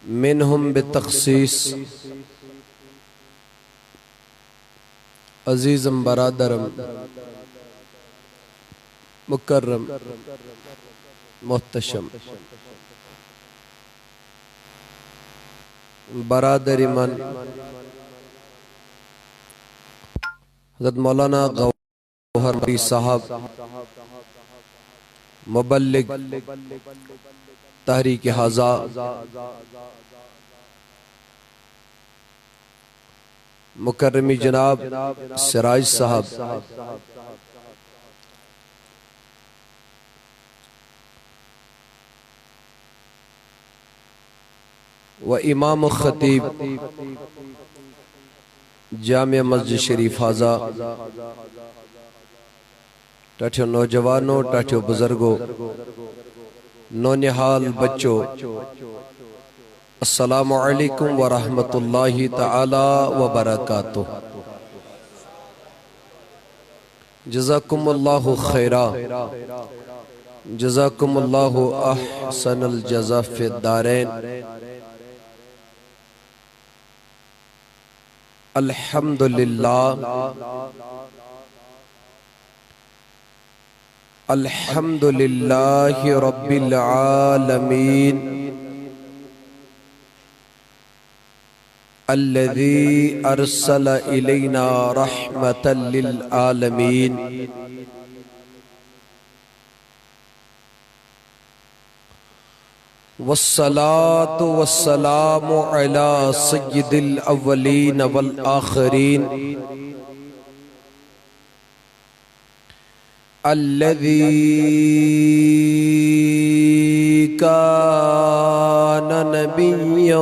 منہم بتخصیص عزیزم برادرم مکرم محتشم برادر من حضرت مولانا گوہر بری صاحب مبلغ تحریک حاضہ مکرمی جناب سراج صاحب و امام خطیب جامع مسجد شریف حاضہ ٹاٹھیو نوجوانوں ٹاٹھیو بزرگوں نونہال بچوں السلام علیکم ورحمت اللہ تعالی وبرکاتہ جزاکم اللہ خیرہ جزاکم اللہ احسن الجزا فی الدارین الحمدللہ الحمدللہ رب العالمین الذي أرسل إلينا رحمة للعالمين والصلاة والسلام على سيد الأولين والآخرين الذي كان نبيا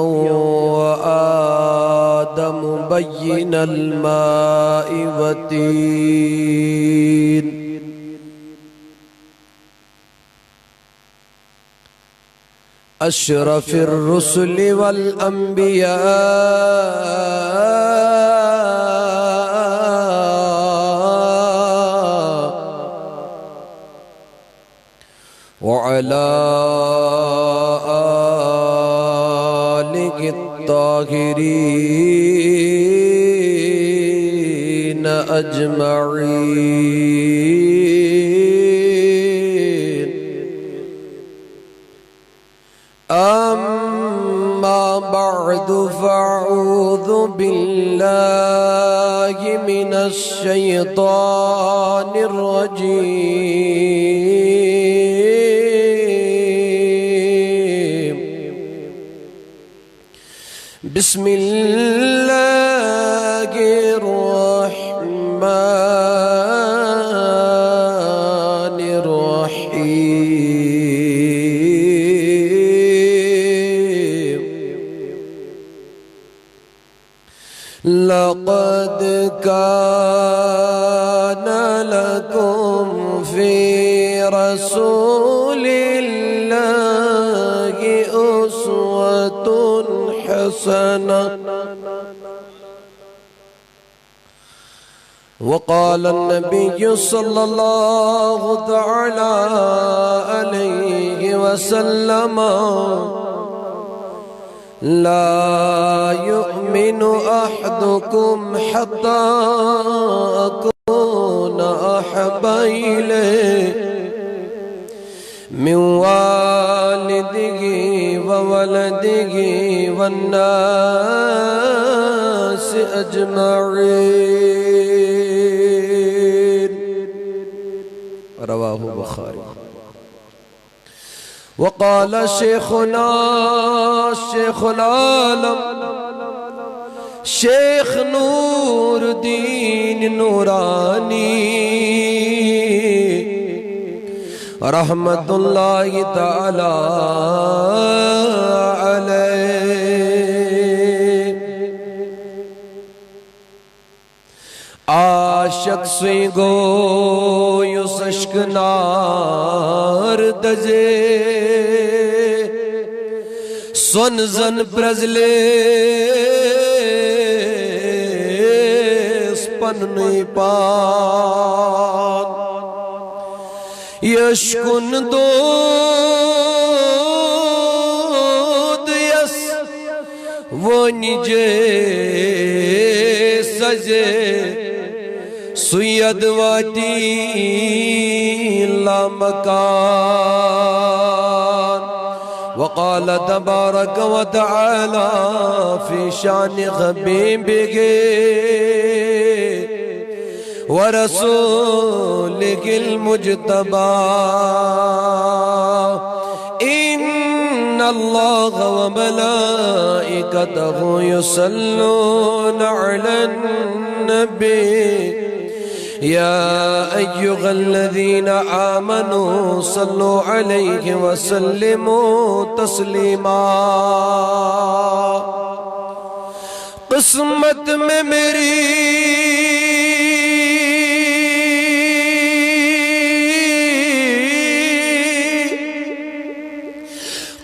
وآدم بين الماء والتين أشرف الرسل والأنبياء وعلى آله الطاهرين أجمعين أما بعد فأعوذ بالله من الشيطان الرجيم بسم الله الرحمن الرحيم لقد كان لكم في رسول الله أسوة حسنة وقال النبي صلى الله تعالى عليه وسلم لا يؤمن أحدكم حتى أكون أحب إليه من والده وولده والناس أجمعين رواه بخاري وقال شيخنا شيخ العالم شيخ نور الدين نوراني رحمت اللہ تعالی علیہ عاشق سوی گویو سشک نار دجے سن زن پرزلے سپن نی پان یا يشكن دود يس ونجي سجي سيد واتي لا مكان وقال تبارك وتعالى في شان حبيبه ورسولك المجتبى إن الله وملائكته يصلون على النبي يا أيها الذين آمنوا صلوا عليه وسلموا تسليما قسمت میں میری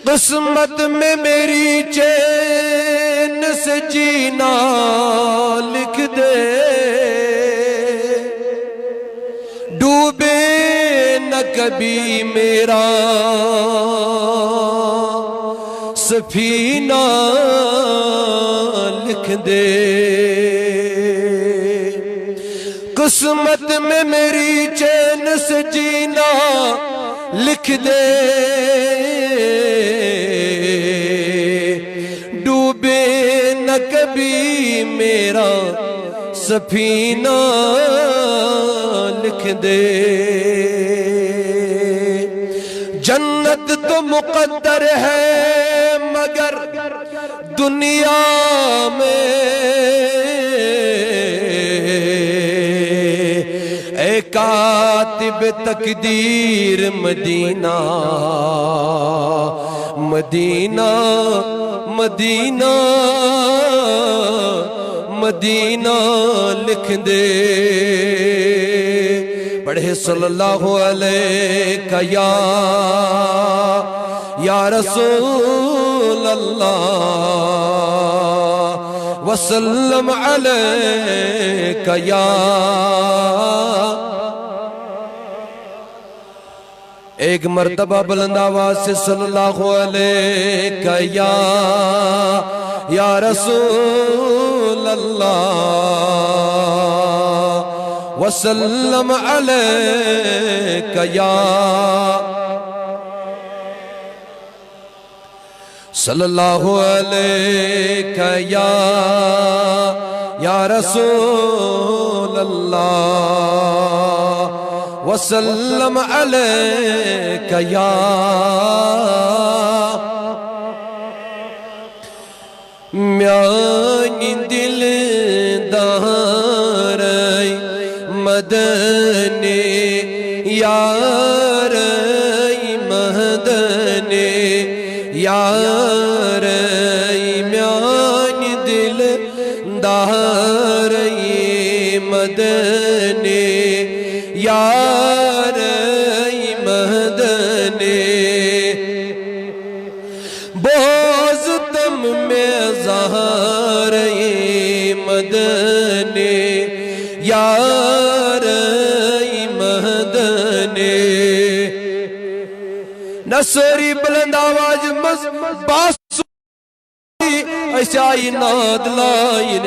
قسمت میں میری چین سے جینا لکھ دے ڈوبے نہ کبھی میرا سفینہ لکھ دے قسمت میں میری چین سے جینا لکھ دے ڈوبے نہ کبھی میرا سفینہ لکھ دے جنت تو مقدر ہے مگر دنیا میں اے کاتب تقدیر مدینہ مدینہ مدینہ مدینہ لکھ دے پڑھے صلی اللہ علیہ یا رسول اللہ وسلم علیہ یا ایک مرتبہ بلند آواز سے صلی اللہ علیہ یا رسول اللہ وسلم علیہ یا صلی اللہ علیہ یا رسول اللہ وسلم علیہ یا میانی دل دارای مدنی یارای مدنی یارای میانی دل دارای مدنی یارای مدنی بوزتم میں زہرای مدنی یارای مدنی نصری بلند آواز باسوی ایسائی ناد لائن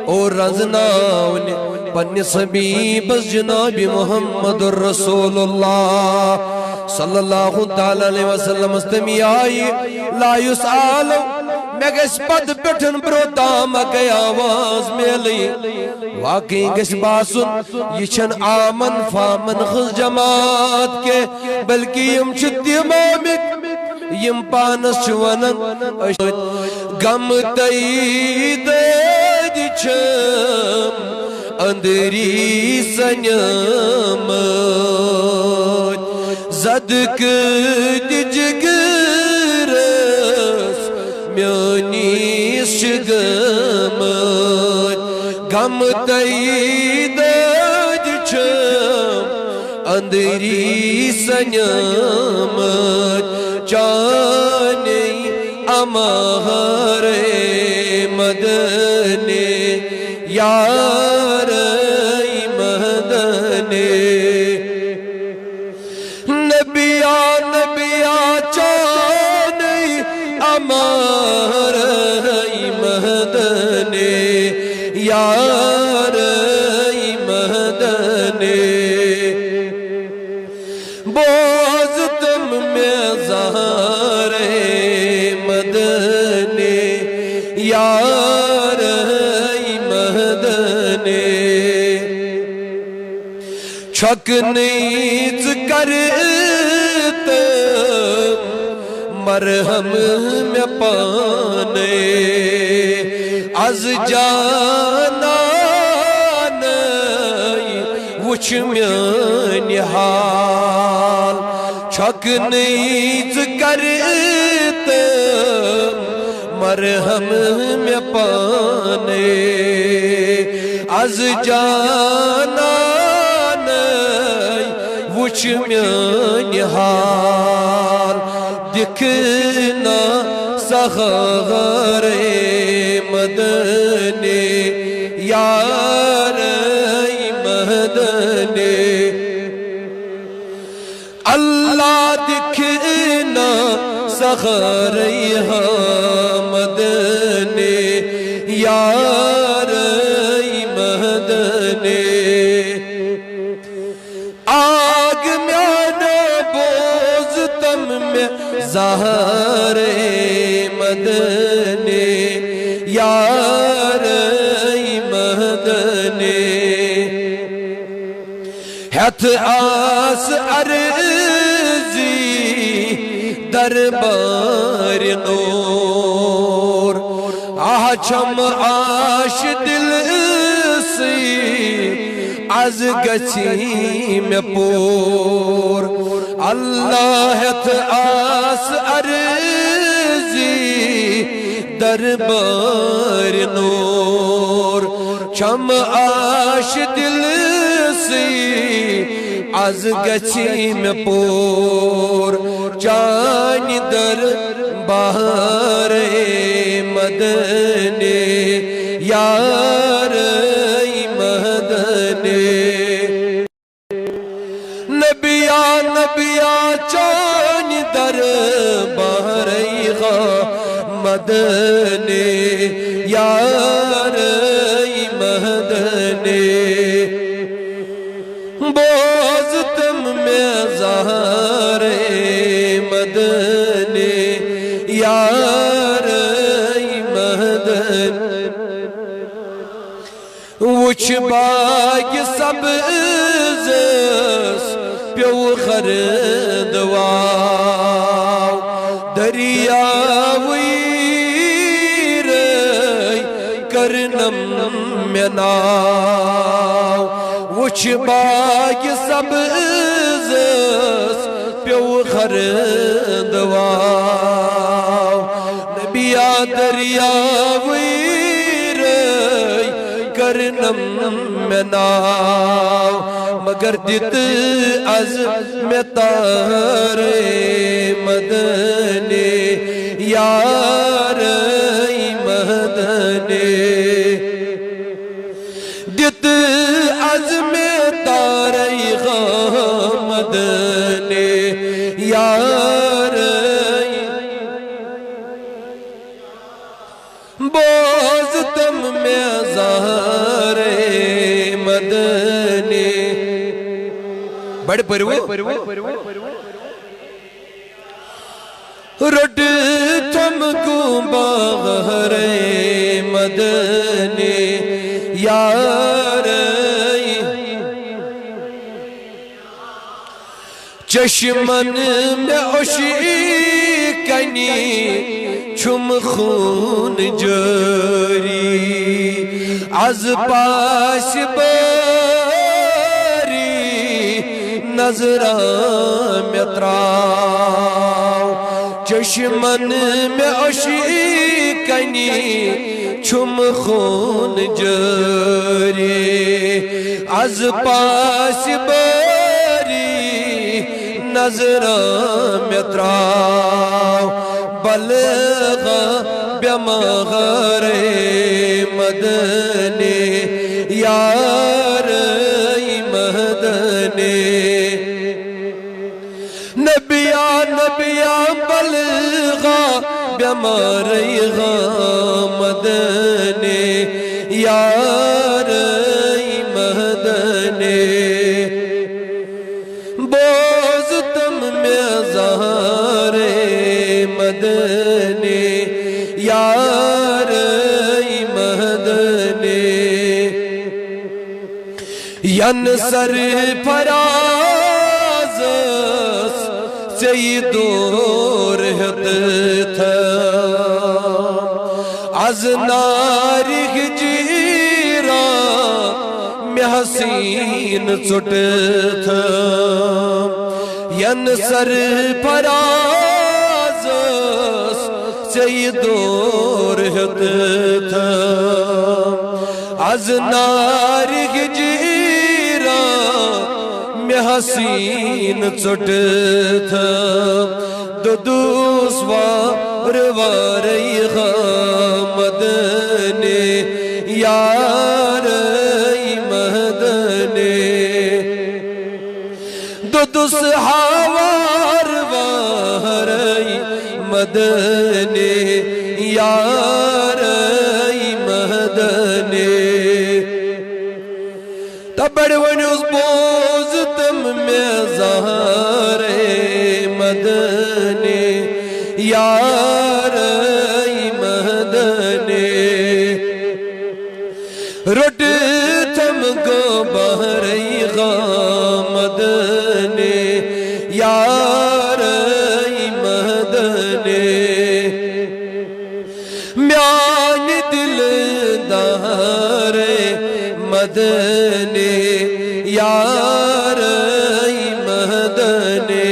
اور رزناون پنی صبیب جناب محمد الرسول اللہ صلی اللہ علیہ وسلم استمی آئی لا یسآلو میں گس پد پٹھن بروتام اگئی آواز میں لی واقعی گس باسن یہ چھن آمن فامن خز جماعت کے بلکہ یم چھتی مامک یم پانس چونن گم تید چھم اندری سنیامت زدک جگرس میانی شگمت گم تید چھم اندری سنیامت چانی امہر مدنی یارای مدنی بوزتم میں زہر مدنی یار مدنی چھک نیز کرتے مرہم میں پانے از جانا وچھ میانی حال چھک نیز کرتے مرہم میں پانے از جانا وچھ میانی حال دکھنا سخر مدنی یار مدنی اللہ دکھنا سخر مدنی یار مدنی آگ میانا بوزتم میں زہر مدنی یار مدنی ہتھ آس عرضی دربار نور آہ چھم آش دل سی از گچھی میں پور اللہ ہتھ آس عرضی دربار نور چھم آش دل سی از گچھی میں پور چانی در بہار مدنی یار مدنی نبیا نبیا چانی در بہار مدنی یار مدنی بوزتم میں زہر مدنی یار مدنی وچھ باغ سبزس پیو خردواو دریاوی کرنم میں ناو وچھ باغ سبزس پیو خردواو نبیا دریاوی کرنم میں ناو مگر دت از میں تار مدنی یار مدنی دت از میں تار مدنی یار بوزتم میں زہر مدنی بڑھ پرو رڈ تم کو باغر مدنی یار چشمن میں اشکنی چھم خون جاری از پاس باری نظران میں تراو چشمن میں اشکنی چھم خون جاری از پاس باری نظران میں تراو بلغ بمغر مدنی یار مدنی نبیا نبیا بلغ بمغر مدنی یار مدنی بوزتم ین سر فراز ژےٚ دور ہیوٚت از نارِ ہجران مےٚ حسیٖن ژوٚٹ ین سر فراز ژےٚ دور ہیوٚت از نارِ ہجران مےٚ حسیٖن ژوٚٹ دودُس وارٕ وارَے مدنی یارَے مدنی دودُس وارٕ وارَے مدنی یارَے مدنی تبڑ ونیُس بوزتم مےٚ زہرے مدنی یارَے مدنی روٚٹتھم گوبرے مدنی یارَے مدنی میانہِ دِلدارے مدنی یارَے مدنی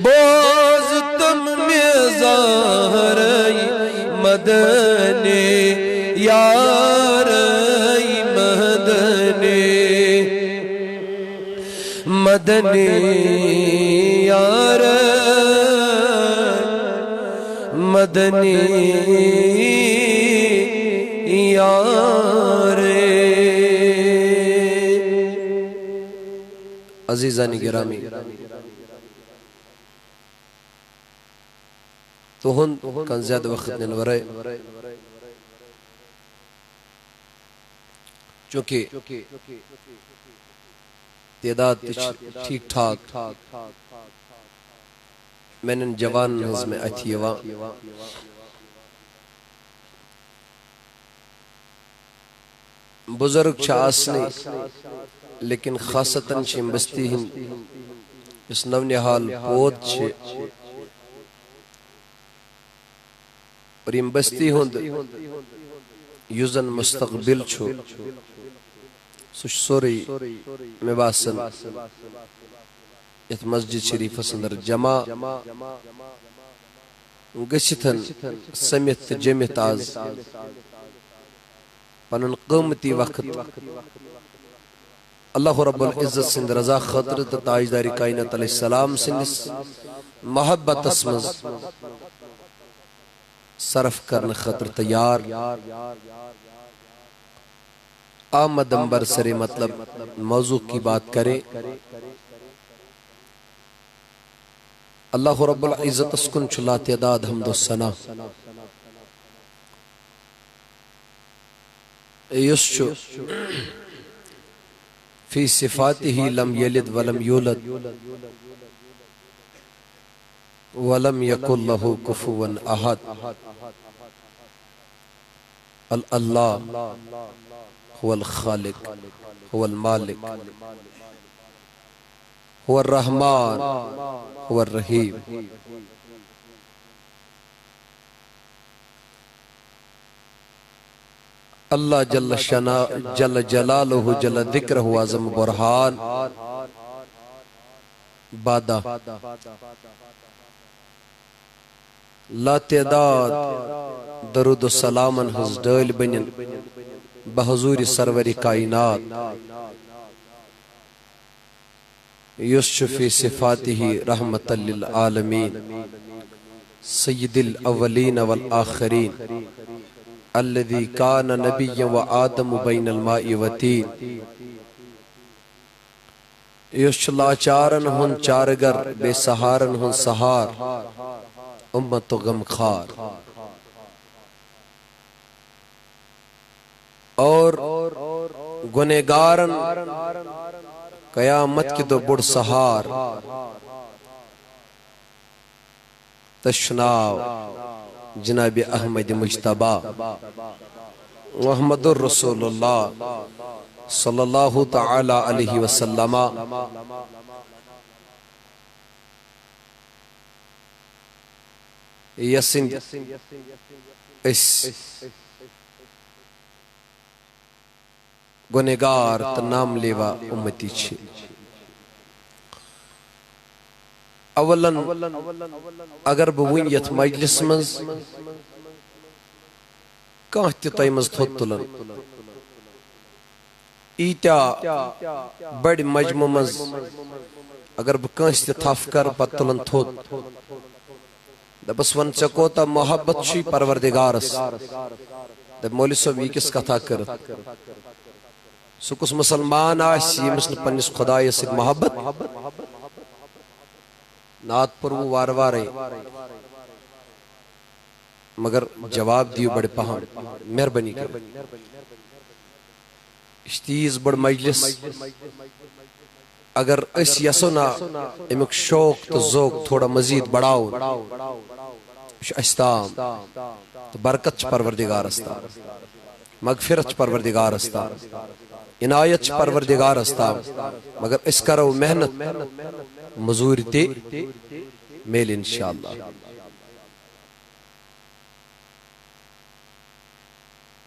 بوزتم مےٚ زہرے مدنی یارَے مدنی مدنی یارَے مدنی یارے عزیزانی گرامی تہن کن زیادہ وقت ننورے چونکہ تعداد ٹھیک ٹھاک میں نے جوان نظم میں اتھیوا بزرگ آسنے لیکن خاصتاً بستی ہند اس نونحال پود اور یم بستی ہند یوزن مستقبل سوچ سوری میں باسن ات مسجد شریف اندر جمع گچھتن سمت جمت آز پنن قیمتی وقت اللہ رب العزت سند رضا خاطر تاجدار کائنات علیہ السلام سندس محبت اسمز صرف کرنے خاطر تیار آمدن برسر مطلب موضوع کی بات کریں اللہ رب العزت اسکن چلا تعداد حمد و ثنا یسچو فی صفاته لم یلد ولم یولد ولم یکن له کفوا احد اللہ هو الخالق هو المالك هو الرحمن هو الرحيم اللہ جل جلالہ جل ذکرہ عظم برحان بادہ لا تعداد درود و سلامن ہز ڈال بنن بحضور سرور کائنات یسچ فی صفاته رحمت للعالمین سید الاولین والآخرین الذي كان نبيا وآدم بين الماء والطين یشلا چارن ہن چارگر بے سہارن ہن سہار امت و غم خار اور گنہگارن قیامت کی دو بڑ سہار تشناو جناب احمد مجتبہ محمد الرسول اللہ صلی اللہ تعالی علیہ وسلم یسن اس گنہگار تو نام لیوا امتی چھ اولاً اگر بوین یت مجلس منز کانتی تیمز تھوت تلن ایتیا بڑی مجمع منز اگر بکانستی تھاف کر پت تلن تھوت دبس ون چکوتا محبت چی پروردگارس دب مولی صاحب یہ کس کتھا کرت سکس مسلمان آسی مثل پنیس خدای سے محبت نات پر وہ وار مگر جواب دیو بڑے پہاں مہربانی کر اشتیز بڑ مجلس اگر اس یسونا امک شوق تو ذوق تھوڑا مزید بڑھاؤ اشتام تو برکت چھ پروردگار استا مغفرت چھ پروردگار استا عنایت چھ پروردگار استا مگر اس کرو محنت مزور تے میل انشاءاللہ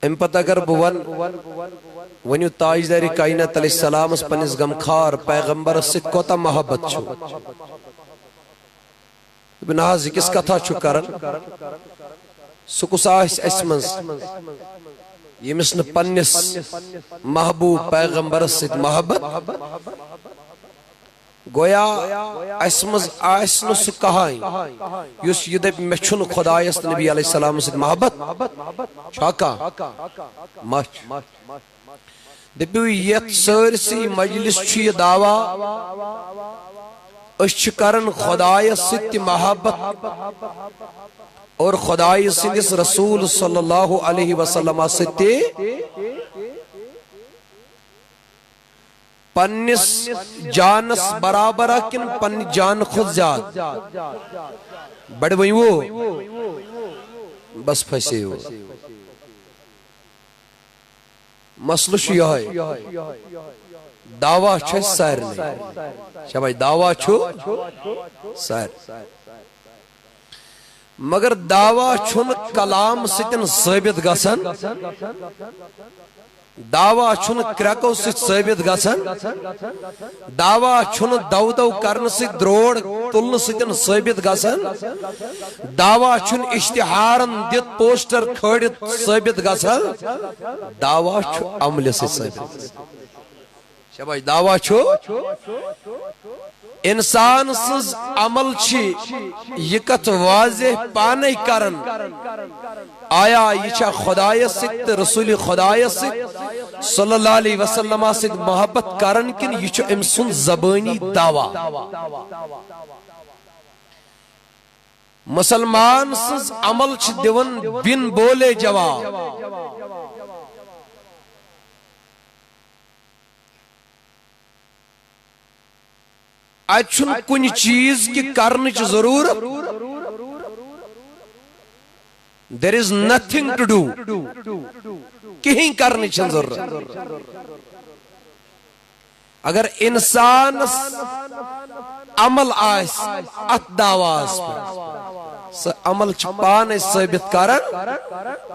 ام پتہ اگر بون ونیو تاجداری کائنات علیہ السلام اس پنیس غمخار پیغمبر سے کوتا محبت چھو بناز کس کتھا چھو کرن سکس آئیس اسمنز یہ مثل پنیس محبوب پیغمبر سے محبت گویا اسمز آئیس نو سے کہائیں یس یہ دب میں چھن خدایست نبی علیہ السلام سے محبت چھاکا مچ دبیو یہ سرسی مجلس چھی دعویٰ اس کرن خدای ست محبت اور خدای ست رسول صلی اللہ علیہ وسلم ست پنس جانس برابر کن پن جان خود زیاد بڑھ وہی وہ بس پھسے ہو مسئلہ شو یہ دعویٰ چھو سیر نہیں شبائی دعویٰ چھو سیر مگر دعویٰ چھن کلام ستن ثابت گسن دعویٰ چھن کرکو ست ثابت گسن دعویٰ چھن دو کرن ست دروڑ تلن ستن ثابت گسن دعویٰ چھن اشتہارن دیت پوسٹر کھڑت ثابت گسن دعویٰ چھو عمل ست ثابت شبائی دعویٰ چھو انسان سز عمل چھی یکت واضح پانے کرن آیا یہ چھا خدای ست رسول خدای ست صلی اللہ علیہ وسلم ست محبت کرن کن یہ چھو امسن زبانی دعویٰ مسلمان سز عمل چھ دیون بن بولے جواب اچھن کن چیز کی کرنے چھ ضرورت there is nothing to do کہیں کرنے چھ ضرورت اگر انسان عمل آئیس ات دعواز پر عمل چھ پانے ثابت کرن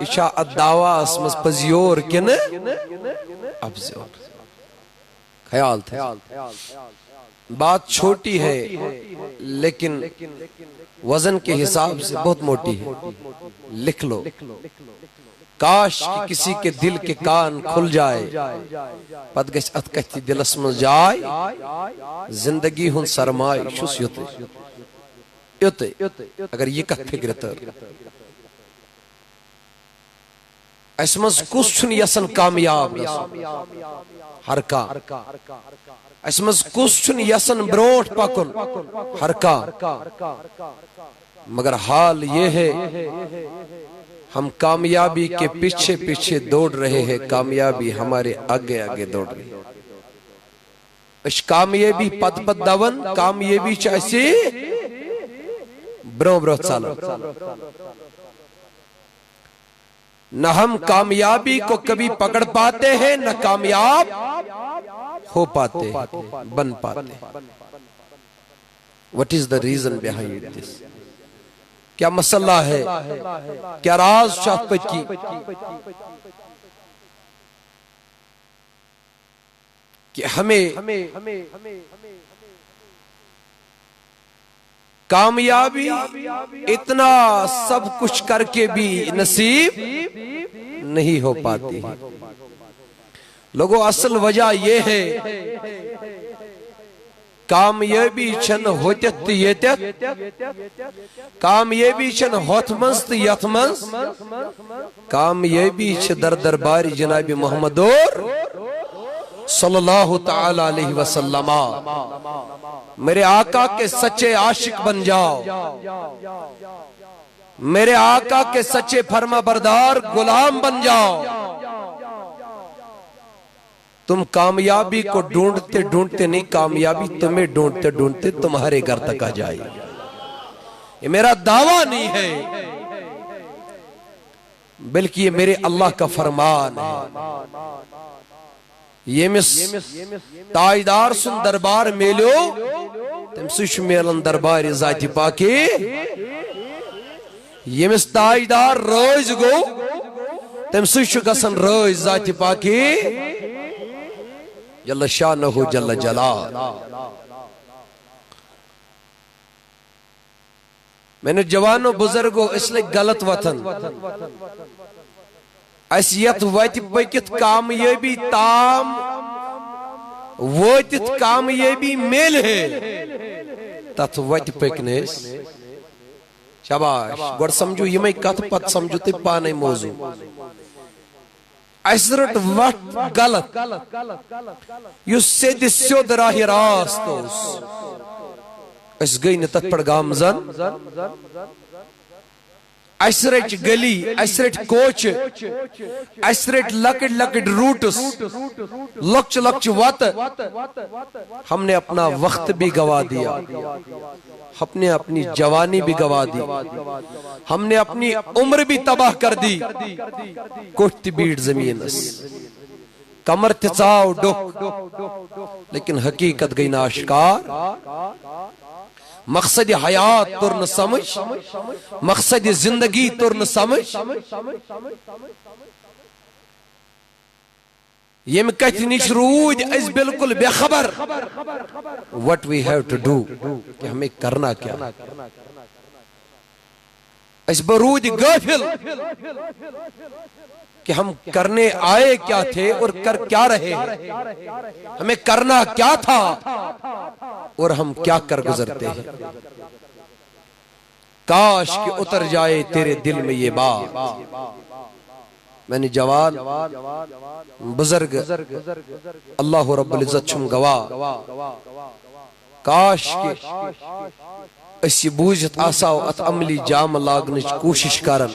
اشاہ ات دعواز مز پزیور کنے ابزیور خیال تھا بات چھوٹی ہے لیکن وزن کے حساب سے بہت موٹی ہے لکھ لو کاش کہ کسی کے دل کے کان کھل جائے پت گش ات کہتی دل اسم جائے زندگی ہن سرمائی شس یوتے اگر یہ کت فکر تر اسمز کس چھن یسن کامیاب ہر کا اسمز کس چھن یسن بروٹ پکن ہر کا مگر حال یہ ہے ہم کامیابی کے پیچھے پیچھے دوڑ رہے ہیں کامیابی ہمارے آگے آگے دوڑ رہے ہیں اس کامیابی پد پد دون کامیابی چاہیے برو برو چالا نہ ہم کامیابی کو کبھی پکڑ پاتے ہیں نہ کامیاب ہو پاتے ہیں بن پاتے ہیں. What is the reason behind this? کیا مسئلہ ہے, کیا راز شہپت کی؟ کہ ہمیں کامیابی اتنا سب کچھ کر کے بھی نصیب نہیں ہو پاتی. لوگوں اصل وجہ یہ ہے کامیابی چھن ہوتت یتت, کامیابی چھن ہوت منز تو یت منز, کامیابی چھ در دربار جناب محمد اور صلی اللہ تعالی علیہ وسلم. میرے آقا کے سچے عاشق بن جاؤ, میرے آقا کے سچے فرما بردار غلام بن جاؤ. تم کامیابی کو ڈھونڈتے ڈھونڈتے نہیں, کامیابی تمہیں ڈھونڈتے ڈھونڈتے تمہارے گھر تک آ جائے. یہ میرا دعویٰ نہیں ہے بلکہ یہ میرے اللہ کا فرمان ہے. یہ مس تاجدار سن دربار میلو تم سوش میلن دربار ذاتی پاکی. یہ مس تاجدار روز گو تم سوش گسن روز ذاتی پاکی جل شانہ جل جلال. میں نے جوانوں بزرگوں اس لئے غلط وطن اسیت ویت پکت کامیابی تام ویتت کامیابی میل ہے تت ویت پکنیس. شاباش گوڑ سمجھو یہ میں کت پت سمجھو تے پانے موضوع. اسرٹ وقت غلط یس سید سید راہ راست اس گئی نتت پڑ گامزن اسرٹ گلی اسرٹ کوچ اسرٹ لکڑ لکڑ روٹس لکچ لکچ وات. ہم نے اپنا وقت بھی گوا دیا, ہم نے اپنی جوانی بھی گوا دی, ہم نے اپنی عمر بھی تباہ کر دی. کوٹ بیٹ زمین کمر تچاو ڈک لیکن حقیقت گئی ناشکار. مقصد حیات ترن سمجھ, مقصد زندگی ترن سمجھ. یہ میں کہتی نیچ رود اس بالکل بے خبر what we have to do کہ ہمیں کرنا کیا. اس برود غافل کہ ہم کرنے آئے کیا تھے اور کر کیا رہے ہیں, ہمیں کرنا کیا تھا اور ہم کیا کر گزرتے ہیں. کاش کہ اتر جائے تیرے دل میں یہ بات. میں نے جوان بزرگ اللہ رب العزت چھم گواہ کاش کہ اسی بوجھت آساو ات عملی جام لاغنچ کوشش کرن.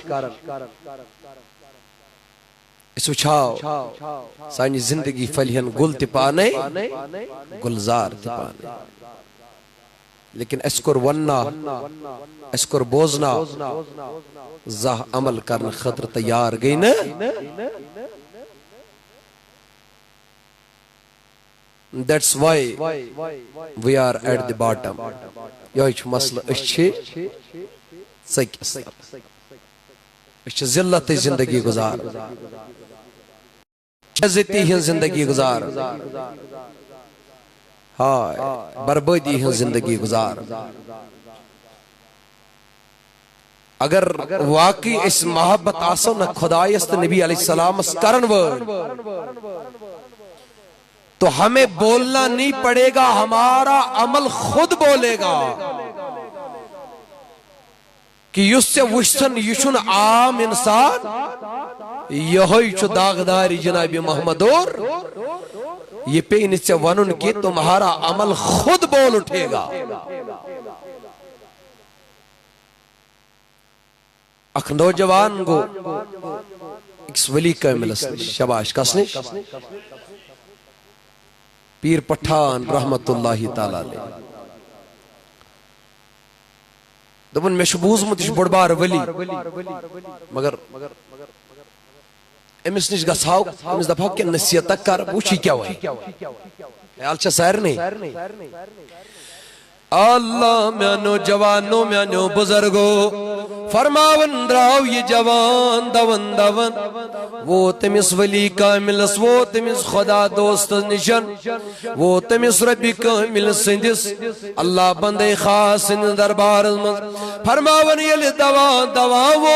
اس وچھاو سانی زندگی فلیہن گل تپانے گلزار تپانے. لیکن اسکر وننا اسکر بوزنا زہ عمل کرن خطر تیار گئی نا. That's why we are at the bottom. یہ چھ مسئلہ اچھے سکس اچھے ذلت زندگی گزار, عزتی ہن زندگی گزار, ہائے بربادی ہن زندگی گزار. اگر واقعی اس محبت آسو نہ خدایست نبی علیہ السلام اس کرن ورد تو ہمیں بولنا نہیں پڑے گا, ہمارا عمل خود بولے گا کہ یس سے وشتن یشن عام انسان یہی چو داغداری جناب محمد اور یہ پین سے ونن کی تمہارا عمل خود بول اٹھے گا. اک نوجوان گو ایک ولی کا ملس شباش کسنے پیر پٹھان رحمت اللہ تعالیٰ لے دبن میں شبوز متش بڑبار ولی مگر امس نش گھاو امس دپاو کہ نصیحت کر وچی کیا وی خیال چھ سارنی اللہ میانو جوانو میانو بزرگو فرماون دراو یہ جوان دون دون وہ تمس ولی کاملس وہ تمس خدا دوست نشن وہ تمس ربی کامل سندس اللہ بندے خاص دربار فرماون یل دوان دوان وہ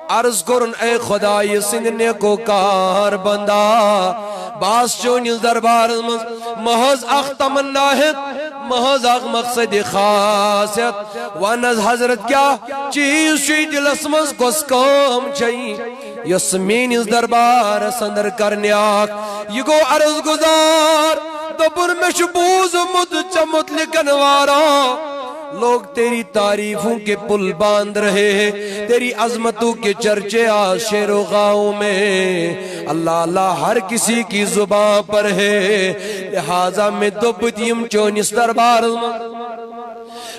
عرض کرن اے خدای سند نیکو کار بندہ باس چونیز دربار محض اخ تمنا ہے محض اخ مقصد خاصیت وانز حضرت کیا چیز چوی دلس مز گس کام چاہیے یس مینیز دربار سندر کرنے آک یہ گو عرض گزار دبن میں شبوز مد چمت لکن وارا لوگ تیری تعریفوں کے پل باندھ رہے ہیں تیری عظمتوں کے چرچے شہر و گاؤں میں اللہ اللہ ہر کسی کی زبان پر ہے لہذا میں دوبتیم چونس دربار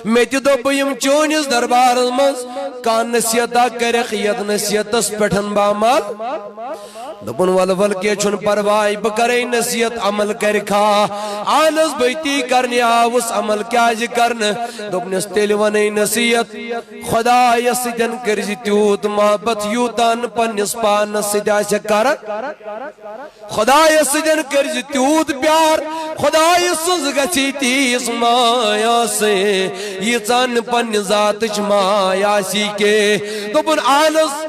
میں دوبیم چونس دربار مز کان نصیحتہ کرے خیت نصیحتس پٹھن بامال دبن ول کے چھن پروائی بکرے نصیحت عمل کر کھا آنس بیتی کرنے آوس عمل کیا جی کرن دبنس تیل ونی نصیحت خدا یسجن کرزی تیوت محبت یوتان پنس پانس سجا شکر خدا یسجن کرزی تیوت پیار خدا یسنز گچی تیس مایا سے یہ چان پن ذاتش مایا سی کے دبن آنس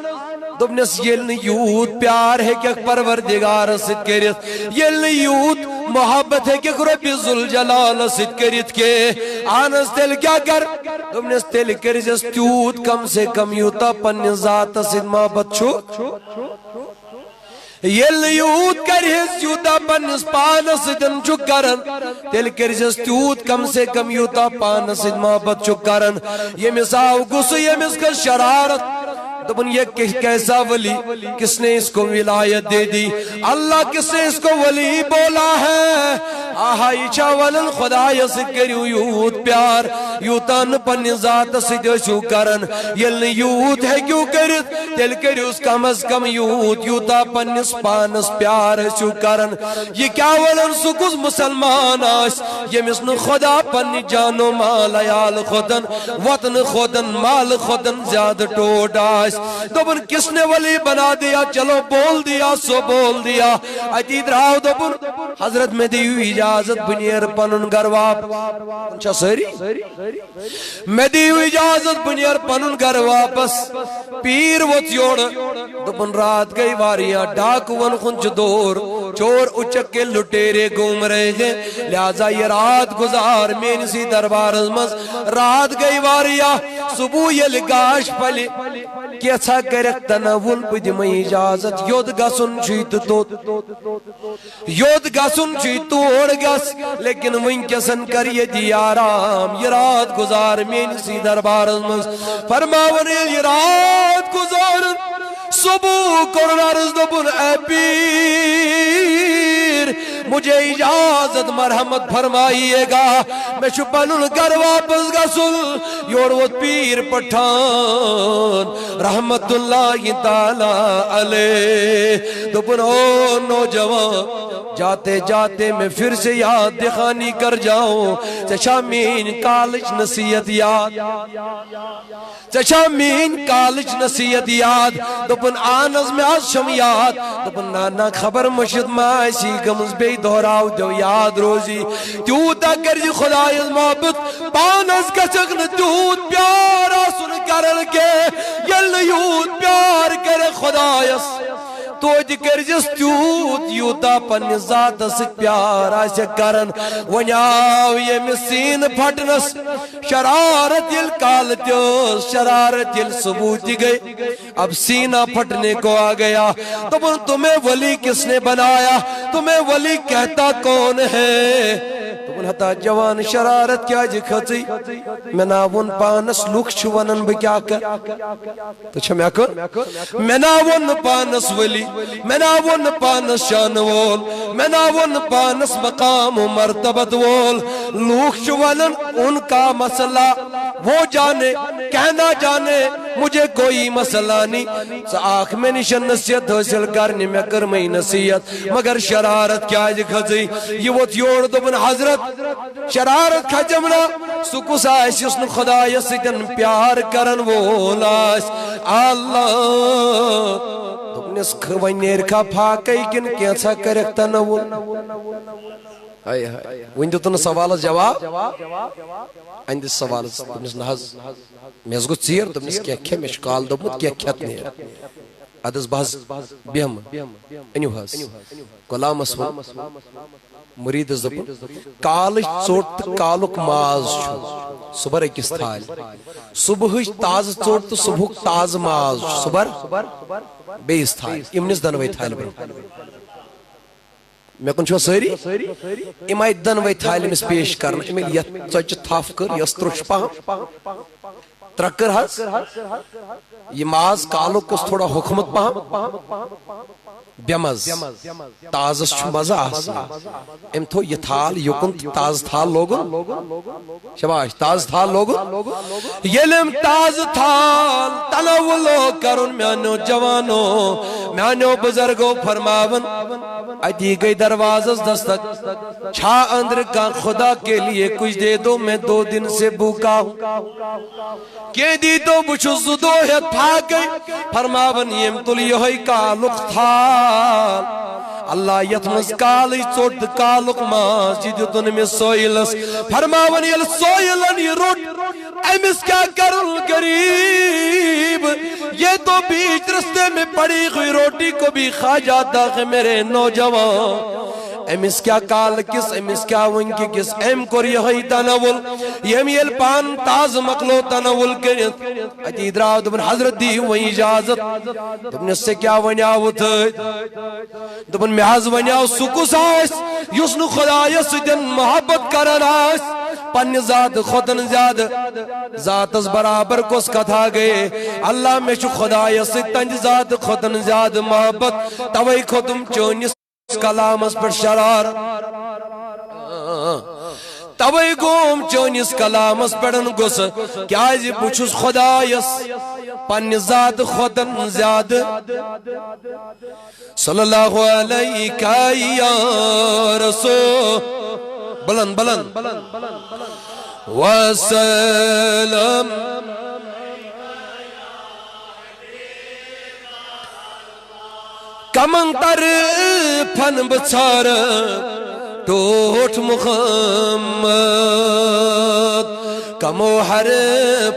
دبنس یلن یوت پیار ہے کہ پروردگار ست کرت یلن یوت محبت ہے کہ رب ذوالجلال ست کرت کے آنس تل کیا کر دبنس تل کرجس تیوت کم سے کم یوتا پن ذات ست محبت چھو یلن یوت کرہس یوتا پنس پانس دن چکرن تل کرجس تیوت کم سے کم یوتا پانس محبت چکرن یہ مساو گس یہ مسکر شرارت دبن یہ کیسا ولی کس نے اس کو ولایت دے دی اللہ کس نے اس کو ولی بولا ہے آہا ایچا ولن خدا یسکریو یوت پیار یوتان پن ذات سجشو کرن یلن یوت ہے کیوں کرت تل کریوس کم از کم یوت یوتا پنس پانس پیار شو کرن یہ کیا ولن سکوز مسلمان آس یہ مسن خدا پن جانو مال عیال خودن وطن خودن مال خودن زیادہ ٹوٹ آس دبن کس نے ولی بنا دیا چلو بول دیا سو بول دیا عجید راو دبن حضرت میں دیو اجازت بنیر پنن گرواب انچا سری میں دیو اجازت بنیر پنن گروابس پیر وط یوڑ دبن رات گئی واریاں ڈاک ون خنچ دور چور اچک کے لٹیرے گوم رہے ہیں لہذا یہ رات گزار میں سی دربار مز رات گئی واریاں صبح یہ لگاش پلی کیسا کرک تنون پدی میں اجازت یود گسن چیت تو یود گسن چیت توڑ گس لیکن من کسن کر یہ دی آرام یہ رات گزار میں سی دربار مز فرماون یہ رات گزار صبح کرن عرض دبن اے پیر مجھے اجازت مرحمت فرمائیے گا میں چھپنن گھر واپس گسل یوروت پیر پٹھان رحمت اللہ تعالی علیہ دبن او نوجوان جاتے جاتے میں پھر سے یاد دخانی کر جاؤں چچا مین کالج نصیحت یاد چچا مین کالج نصیحت یاد دبن آنز میں آشم یاد دبن نانا خبر مشد ماشی گمز بے دہراو دو یاد روزی تیوتا کر جی خدای محبت پانز کا چکن تیوت پیارا سن کرن کے یل یوت پیار کرے خدایس تو جکر جس تیوت یوتا پن ذات سک پیارا شکرن ونیاو یہ مسین پھٹنس شرارت یل کالتیوس شرارت یل ثبوتی گئی اب سینہ پھٹنے کو آ گیا تو تمہیں ولی کس نے بنایا تمہیں ولی کہتا کون ہے حتا جوان شرارت کیا جی کھتی میں ناون پانس لوک چھوانن بکیا کر تو چھا میں کر میں ناون پانس ولی میں ناون پانس شان وول میں ناون پانس مقام و مرتبت وول لوک چھوانن ان کا مسئلہ وہ جانے کہنا جانے مجھے کوئی مسئلہ نہیں آخ میں نشن نصیحت حاصل کرنی میں کرمئی نصیحت مگر شرارت کیا کھزی یہ وہ یور دبن حضرت شرارت کھجمنا سکس آئیس اس نے خدا یسیتن پیار کرن وول آئیس اللہ دبنس کھوینیر کا پھاکی کن کیسا کرکتا نول وین دیتن سوال جواب اندس سوال دبنس نحض میز گو چیر دبنس کیا کھے میں شکال دبنت کیا کھت نیر ادس بحث بیم انیو حس غلام اسم مرید زبن کالش ژوٹ تو کالک ماز چھو صبر اکس تھال صبح تاز ژوٹ تو صبح تاز ماز صبر بیس تھال امنس دنوی تھال برو میں کن چھو ساری امائی دنوی تھال امس پیش کرنا امیل یت چچ تھاف کر یس ترش پاہم ترکر حس یہ ماز کالک کس تھوڑا حکمت پاہم بیمز تازس چھو مزہ آسا ام تو یہ تھال یکن تاز تھال لوگن شباش تاز تھال لوگن یلم تاز تھال تنولو کرن میانو جوانو میانو بزرگو فرماون ادی گئی دروازز دستک چھا اندر کا خدا کے لیے کچھ دے دو میں 2 دن سے بھوکا ہوں کہ دی تو بچو زدو ہے تھا گئی فرماون یم تلی ہوئی کالک تھال اللہ یتمز کالی چوٹ کالک ماز جدن میں سوئلس فرماون یل سوئلن یہ روٹ امس کیا کرن غریب یہ تو بیچ رستے میں پڑی ہوئی روٹی کو بھی کھا جاتا ہے میرے نوجوان امس کیا کال کس امس کیا ونکی کس ام کور یہی تنول یم یل پان تاز مقلو تنول کرت اتی دراو دبن حضرت دی وہی اجازت دبن اس سے کیا ونیاو تھا دبن محض ونیاو سکس آئیس یسنو خدا یسدن محبت کرن آئیس پن ذات خودن زیاد ذات اس برابر کس کتھا گئے اللہ میں چو خدا یسدن ذات خودن زیاد محبت توئی خودم چونیس کلام اس پر شرار توئی گوم چونیس کلام اس پر انگس کیا جی پوچھوس خدا یس پن ذات خودن زیاد صلی اللہ علیہ یا رسول بلند بلند وسلم کمن تر پھن بچار ٹوٹ محمد کمو ہر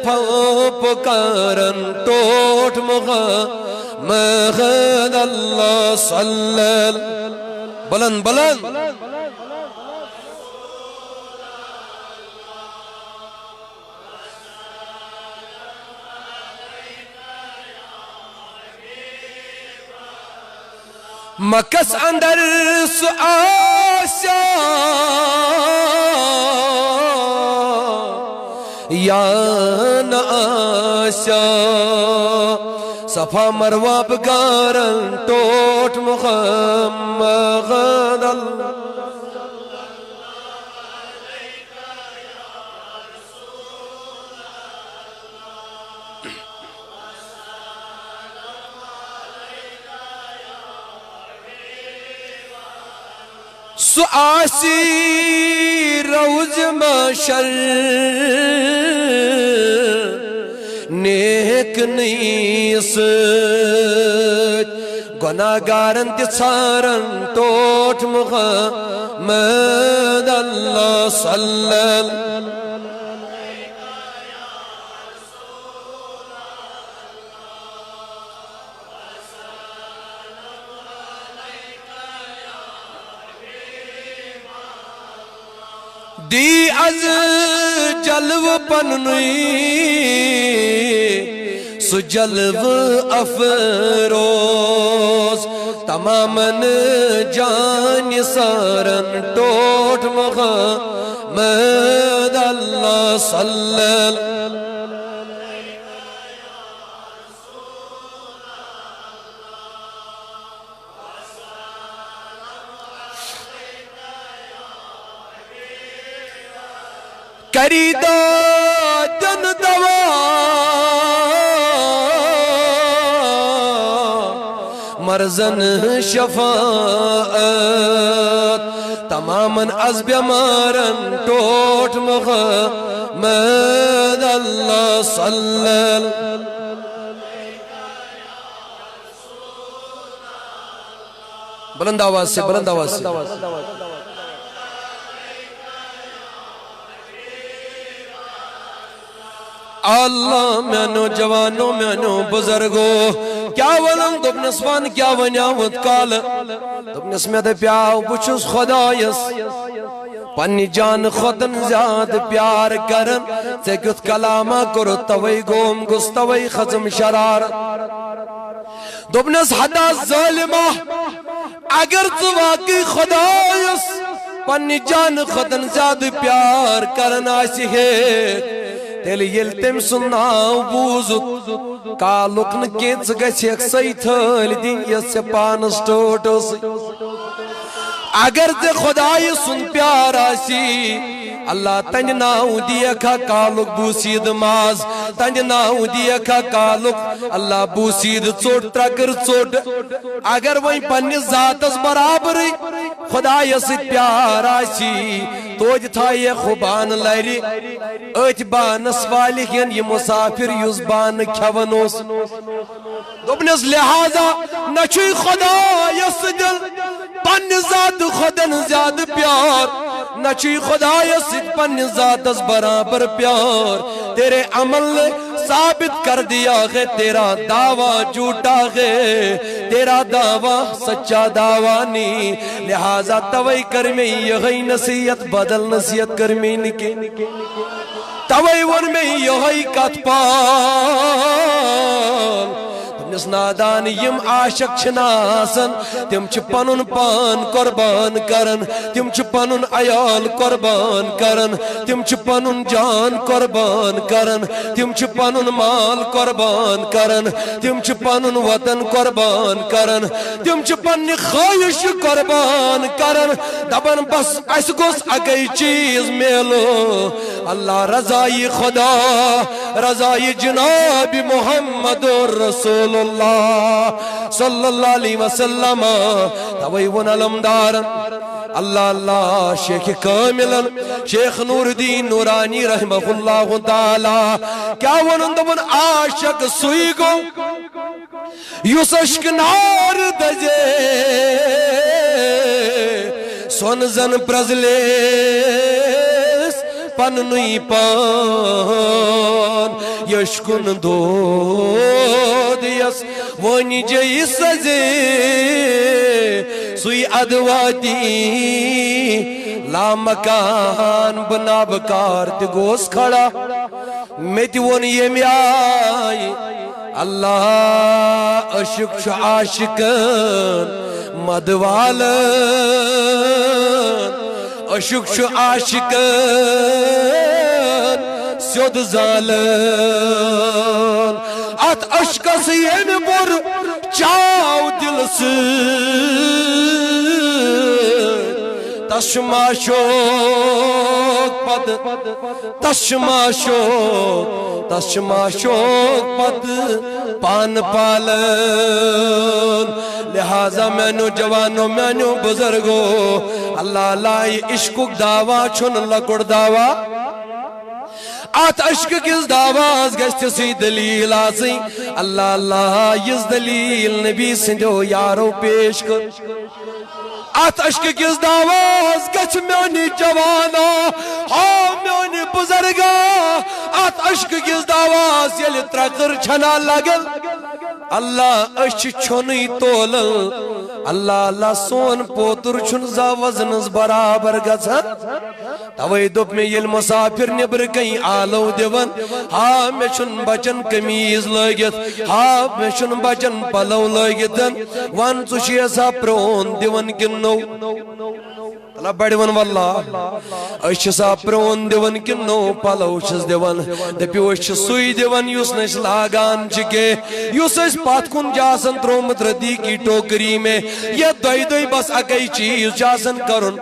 پھو پکارن ٹوٹ محمد اللہ صلی اللہ بلند بلند مکس اندر سو آسا یا نا آسا صفا مروہ بگارن ٹوٹ محمد اللہ سو آسی روز محشر نیک نیس گناہگارن تسارن ٹوٹ محمد اللہ صلی اللہ دی از جلو پننی سو جلو افروز تماماً جان سارن ٹوٹ محمد اللہ صلی اللہ کری دادن دوا فرزن شفاعت تماماً از بیمارن ٹوٹ محمد اللہ صلی بلند آواز سے بلند آواز سے اللہ میانو جوانو میانو بزرگو کیا ونن دبنس وان کیا ونیاوت کال دبنس میں دے پیاو بچوس خدایس پنی جان خودن زیاد پیار کرن سکت کلاما کرو توی گوم گستوی خزم شرار دبنس حدا ظالمہ اگر تو واقعی خدایس پنی جان خودن زیاد پیار کرن آسی ہے تیل یل تم سناو بوزت کالوکن کیچ گچھ ایک سیتھل دی یس سے پانس ٹوٹو سی اگر تے خدای سن پیار آسی اللہ تنج ناو دیا کھا کالوک بوسید ماز تنج ناو دیا کھا کالوک اللہ بوسید چوٹ ترکر چوٹ اگر وہی پنی ذاتس برابری خدای سے پیار آسی توج تھا یہ خوبان لری ایت بانس والکین یہ مسافر یوز بان کھونوس دوبنس لہذا نچوی خدای سے دل پنی ذات خودن زیاد پیار نچی خدای سید پنی ذات از برابر پیار تیرے عمل نے ثابت کر دیا ہے تیرا دعویٰ جھوٹا ہے تیرا دعویٰ سچا دعویٰ نہیں لہذا توئی کرمی یہی نصیحت بدل نصیحت کرمی نکے توئی ون میں یہی کت پال نس نادان یم عاشق چھناسن تم چھ پنن پان قربان کرن تم چھ پنن عیال قربان کرن تم چھ پنن جان قربان کرن تم چھ پنن مال قربان کرن تم چھ پنن وطن قربان کرن تم چھ پنن خواہش قربان کرن دبن بس اس گوس اگئی چیز میلو اللہ رضائی خدا رضائی جناب محمد رسول اللہ صلی اللہ علیہ وسلم توئی ون علمدارن اللہ اللہ شیخ کاملن شیخ نور الدین نورانی رحمہ اللہ تعالی کیا ونن دبن عاشق سوئی گو یوس عشق نار دجے سون زن پرزلیس پن نئی پان یشکن دود یس ونی جئی سزے سوئی ادوادی لا مکان بنا بکار تگوس کھڑا میتی ون یمی آئی اللہ عشق شو عاشقن مدوالن عشق شو عاشقن سیود زالن ات عشق سین بر چاو دل سے تشما شوق پد تشما شوق پد پان پالن لہذا میں نو جوانو میں نو بزرگو اللہ لائی عشق دعویٰ چھن لکڑ دعویٰ آت عشق کس دعواز گشت سی دلیل آسی اللہ اللہ یس دلیل نبی سندھو یارو پیش کر آت عشق کس دعواز گشت میونی جوانا ہاں میونی بزرگا آت عشق کس دعواز یلی ترکر چھنا لگل اللہ اش چھنی تولل اللہ اللہ سون پوتر چھن زا وزنز برابر گزن توئی دب میں یل مسافر نبر کئی آلو دیون ہاں میں چھن بچن کمیز لگت ہاں میں چھن بچن پلو لگتن وان چوشی ایسا پرون دیون کنو اللہ بڑی ون واللہ اشسا پرون دیون کی نو پلو چھس دیون دپیو اش سوئی دیون یوس نش لاگان چکے یوس اس پات کن جاسن ترومت ردی کی ٹوکری میں یہ دوئی دوئی بس اگئی چیز جاسن کرن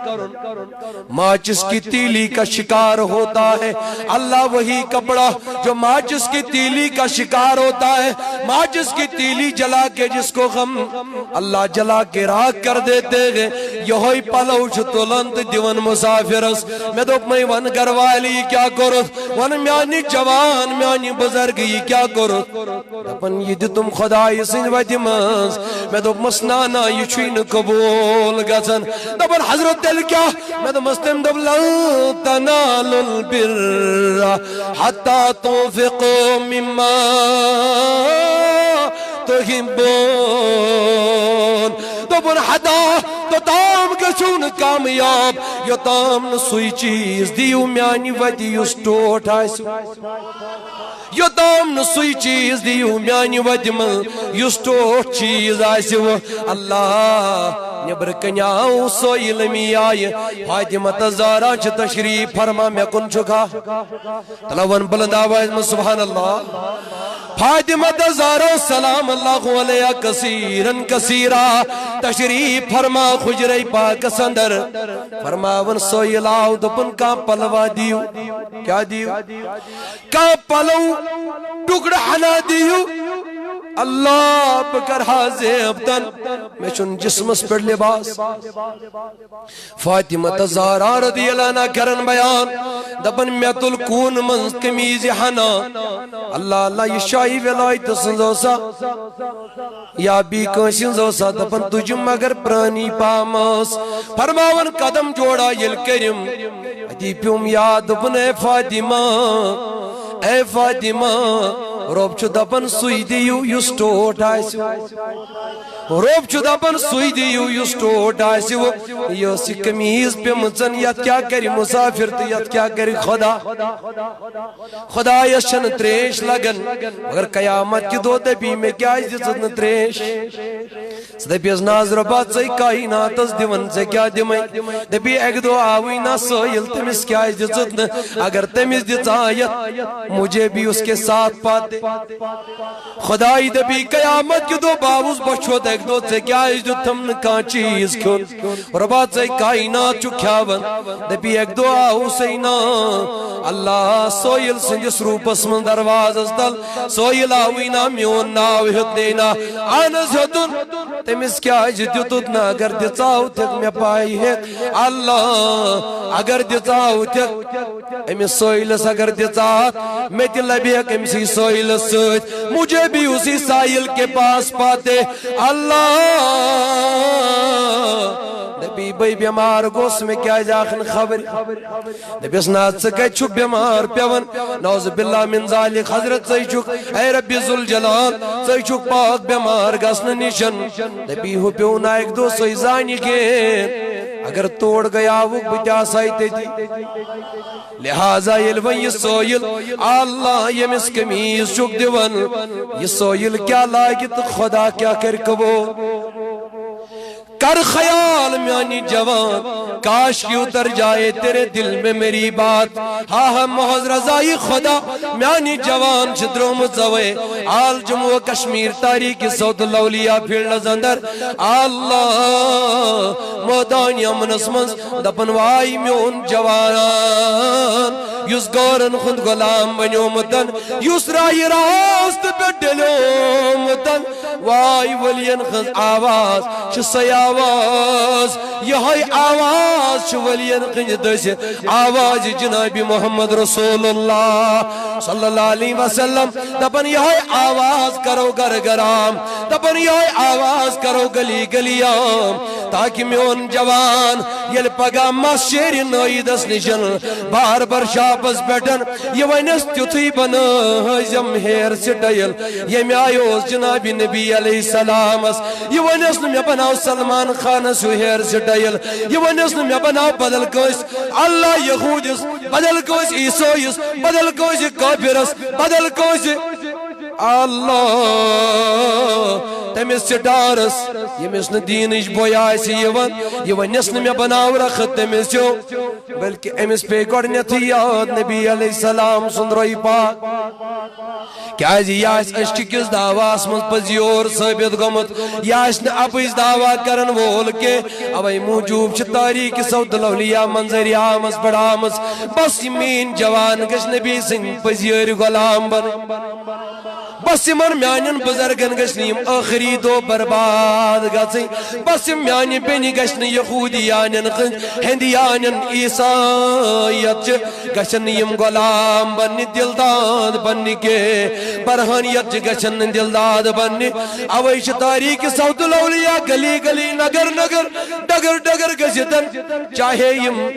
ماچس کی تیلی کا شکار ہوتا ہے اللہ وہی کپڑا جو ماچس کی تیلی کا شکار ہوتا ہے ماچس کی تیلی جلا کے جس کو غم اللہ جلا کے راک کر دیتے گے یہوئی پلو چھتولند دیون مسافرس میں دوپ میں ون گروالی کیا کرت ون میانی جوان میانی بزرگی کیا کرت اپن یہ تم خدای سن ویدی منز میں دوپ مسنانا یہ چھوین قبول گزن دبن حضرت دل کیا میں دوپ مستم دوپ لن تنال البر حتی تنفقو مما تحبون دوپن حدا تو تام گچون کامیاب یہ تام نسوئی چیز دیو میانی ودی اس ٹوٹ آئیسو یہ تام نسوئی چیز دیو میانی ودی من اس ٹوٹ چیز آئیسو اللہ نبر کنیاؤ سوئی لمی آئی فاطمہ زارا چھ تشریف فرما میں کن چکا تلون بلند آواز میں سبحان اللہ فاطمہ زارا سلام اللہ علیہ کثیرن کثیرہ تشریف فرما خجرئی پاک سندر فرماون سوئی لاؤ دپن کا پلوا دیو کیا دیو کا پلو ٹکڑ حنا دیو اللہ بکر حاضر میں چن جسمس پر لباس فاطمہ زہرا رضی اللہ عنہ کرن بیان دپن میت الکون منز کمیز حنا اللہ اللہ یہ شاہی ولایت سنزوسا یا بھی کنسنزوسا دپن تجھ مگر پرانی پامس فرماون قدم جوڑا یل کرم ادی پیوم یاد دپن اے فاطمہ روب چھ دپن سوئی دیو یس ٹوٹ آئیسو روب چھ دپن سوئی دیو یس ٹوٹ آئیسو یہ سی کمیز پہ مزن یاد کیا کری مسافر تو یاد کیا کری خدا یشن تریش لگن مگر قیامت کی دو دبی میں کیا عزت ن تریش دبی از ناظر بات سے کائنات از دیون سے کیا دیمائی دبی ایک دو آوی نا سویل تمیز کیا عزت ن اگر تمیز دیتا مجھے بھی اس کے ساتھ پاتے خدای دبی قیامت کی دو باوز بچو دیکھ دو سے کیا عزت ہم نے کان چیز کھون اور بات سے کائنات چکھاون دبی ایک دو آو سینا اللہ سویل سنجس روپس من درواز از دل سویل آوینا میون ناویت دینا آنز ہدن تمیز کیا عزت اتنا اگر دیتاو تک میں پائی ہے اللہ اگر دیتاو تک امی سویلس اگر دیتاو میں دل بھی ہے کہ اسی سوئل سوچ مجھے بھی اسی سائل کے پاس پاتے اللہ نبی بھئی بیمار گوس میں کیا جاخن خبر نبی اسناد سکے چھو بیمار پیون نوز باللہ من ذالک حضرت سی چھک اے ربی ذوالجلال سی چھک پاک بیمار گسن نشن نبی ہو پیون ایک دو سوئی زانی کے اگر توڑ گیا وہ بچا سائتے تھی لہذا یہ سوئل اللہ یہ مس کمیز چک دیون یہ سوئل کیا لاگت خدا کیا کرکبو کر خیال میانی جوان کاش کی اتر جائے تیرے دل میں میری بات ہاں محض رضائی خدا میانی جوان چدروں مزوے آل جمعہ کشمیر تاریخی صوت الاولیاء پھر لزندر اللہ مودانی امنس منز دپن وائی میون جوانان یس گورن خود غلام بنیو متن یس رائی راست پہ ڈلو متن وائی ولین خز آواز چسی آواز یہی آواز چھ ولین خز دس آواز جناب محمد رسول اللہ صلی اللہ علیہ وسلم دپن یہی آواز کرو گر گرام دپن یہی آواز کرو گلی گلیام تاکہ میون جوان یل پگا مسشیر نوئی دس نشن بار بار شاپس بیٹن یہ ونس تیتھی بنا ہزم ہیر سٹیل یہ میں آئیوز جناب نبی علیہ السلام یہ ونس میں بناو سلمان خان سو ہیر سٹیل یہ ونس میں بناو بدل کوس اللہ یہودس بدل کوس عیسویس بدل کوس کافرس بدل کوس اللہ تمس سٹارس یمس دینش بویا یہ ونس میں بناو رخت تمس بلکہ امس پہ گۄڈنیتھ یاد نبی علیہ السلام سند روی پاک کیاز یہ اشک کس دعواس من پزیور ثابت گومت یہ اپز دعوا کرن وول کے اوے موجوب چھ تاریخ سود الاولیاء منظر عامس بڑامس بس مین جوان گش نبی سن پزیر غلام بن بس من میانن بزرگن گشنیم آخری دو برباد گسی بس میانی بینی گشن یہودیانن ہندیانن عیسائیت گشنیم غلام بنی دلداد بنی کے برہانیت گشن دلداد بنی اویش تاریخ سود الاولیاء گلی گلی نگر نگر ڈگر ڈگر گشتن چاہے یم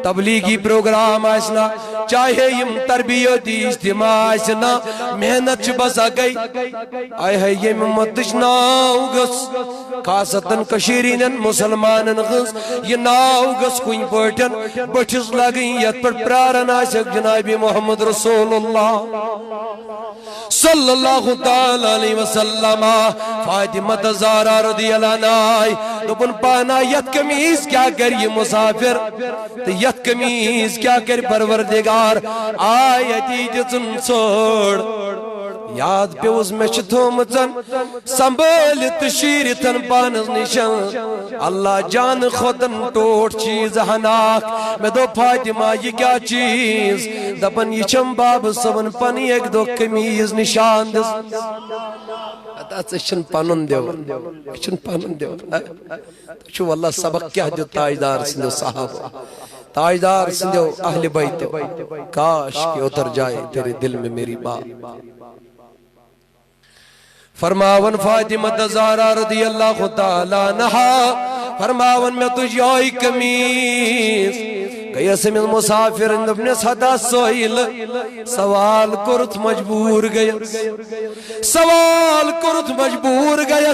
تبلیغی پروگرام آسنا چاہے یم تربیتی اجتماع آسنا محنت بسا گئی آئے ہے یہ ممتش ناو گس خاصتاً کشیرینن مسلمانن غز یہ ناو گس کوئی پوٹن بٹھس لگیں یت پر پرارن آشک جناب محمد رسول اللہ صلی اللہ تعالی علیہ وسلم فاطمہ زہرا رضی اللہ عنہ دپن پانا یت کمیز کیا کر یہ مسافر یت کمیز کیا کر پروردگار آیتی جسن چھوڑ یاد پیوز میں چھتومتن سنبھلت شیرتن پانز نشان اللہ جان خودن ٹوٹ چیز ہناک میں دو فاطمہ یہ کیا چیز دپن یہ چم باب سبن پنی ایک دو کمیز نشان دس اچھن پانن دیو اچھن پانن دیو چھو واللہ سبق کیا دیو تاجدار سندو صحابہ تاجدار سندو اہل بیت کاش کہ اتر جائے تیرے دل میں میری بات فرماون فاطمہ زہرا رضی اللہ تعالی عنہا فرماون میں تجھ آئی کمیز گیا سمن مسافر اپنے صدا سوئل سوال کرت مجبور گیا سوال کرت مجبور گیا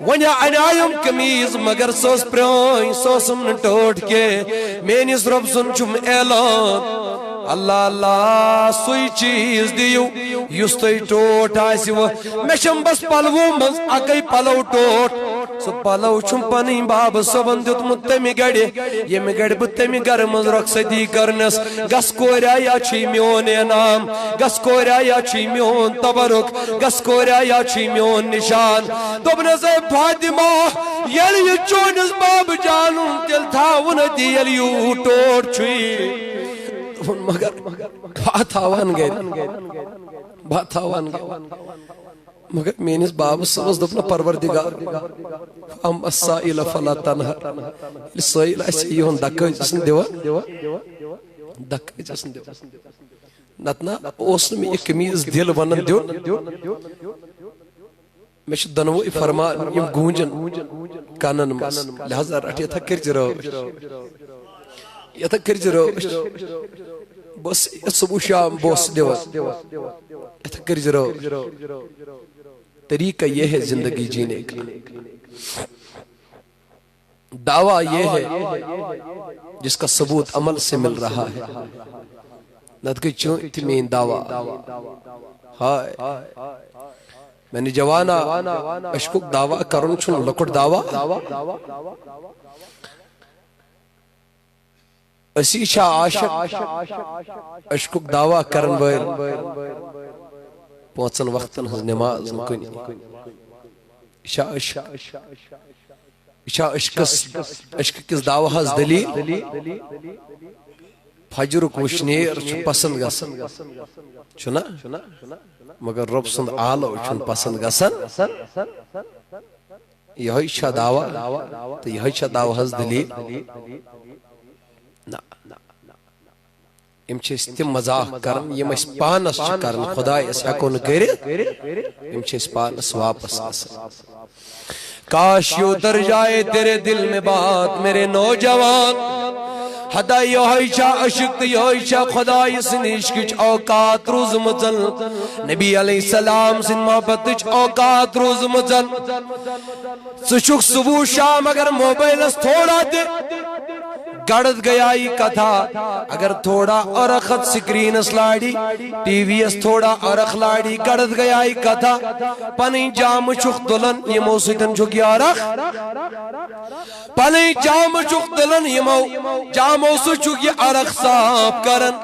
ونیا عنایم کمیز مگر سوس پرائیں سوسم نٹوٹ کے مینس رب سن چم اعلان اللہ اللہ سوئی چیز دیو یستی ٹوٹ آسی وہ میشم بس پلوو مز اگئی پلو ٹوٹ سو پلو چھم پنی باب سبن دیت متمی گڑی یہ میں گڑ بتمی گرمز رقصدی کرنس گس کوریا یا چھی میون انام گس کوریا یا چھی میون تبرک گس کوریا یا چھی میون نشان دوبنے سے فاطمہ یلی چونس باب جانون تل تھاون دیلیو ٹوٹ چھوئی مگر بات آوان گئے بات آوان گئے مگر مینس باب سوز دپنا پروردگار ام السائل فلا تنہر السائل ایسی یہون دکھا جسن دیوا دکھا جسن دیوا نتنا اوسن میں ایک کمیز دل ونن دیو میں شد دنوئی فرمان یم گونجن کانن مس لہذا رٹی تھا کرج روش یہ تھا کرج روش بس صبح شام بوس دیوا یہ تھا کرج روش طریقہ یہ ہے زندگی جینے کا دعویٰ یہ ہے جس کا ثبوت عمل سے مل رہا ہے نتکہ چون اتمین دعویٰ ہائے میں نے جوانا اشکوک دعویٰ کرن چون لکڑ دعویٰ اسی شاہ عاشق اشکوک دعویٰ کرن ویل پوچھن وقتن ہز نماز مکنی عشق کس دعویٰ ہز دلیل فجرک وشنیر چھو پسند گسن چھنا مگر رب سند آلو چھن پسند گسن یہی شاہ دعویٰ تو یہی شاہ دعویٰ ہز دلیل یم چھ تم مزاق کرن یم اس پانس چھ کرن خدا اس ہکو نہ کرے یم چھ اس پانس واپس آسن کاش یوں اتر جائے تیرے دل میں بات میرے نوجوان ہدا یہ عشق یہ خدای سن عشقچ اوقات روزمزن نبی علیہ السلام سن محبتچ اوقات روزمزن سچک صبح شام اگر موبائلس تھوڑا دے گڑد گیائی کتھا اگر تھوڑا ارخت سکرینس لاڑی ٹی وی اس تھوڑا ارخ لاڑی گڑد گیائی کتھا پنی جام چک دلن یمو سیتن چکی ارخ پنی جام چک دلن یمو جامو سو چکی ارخ صاف کرن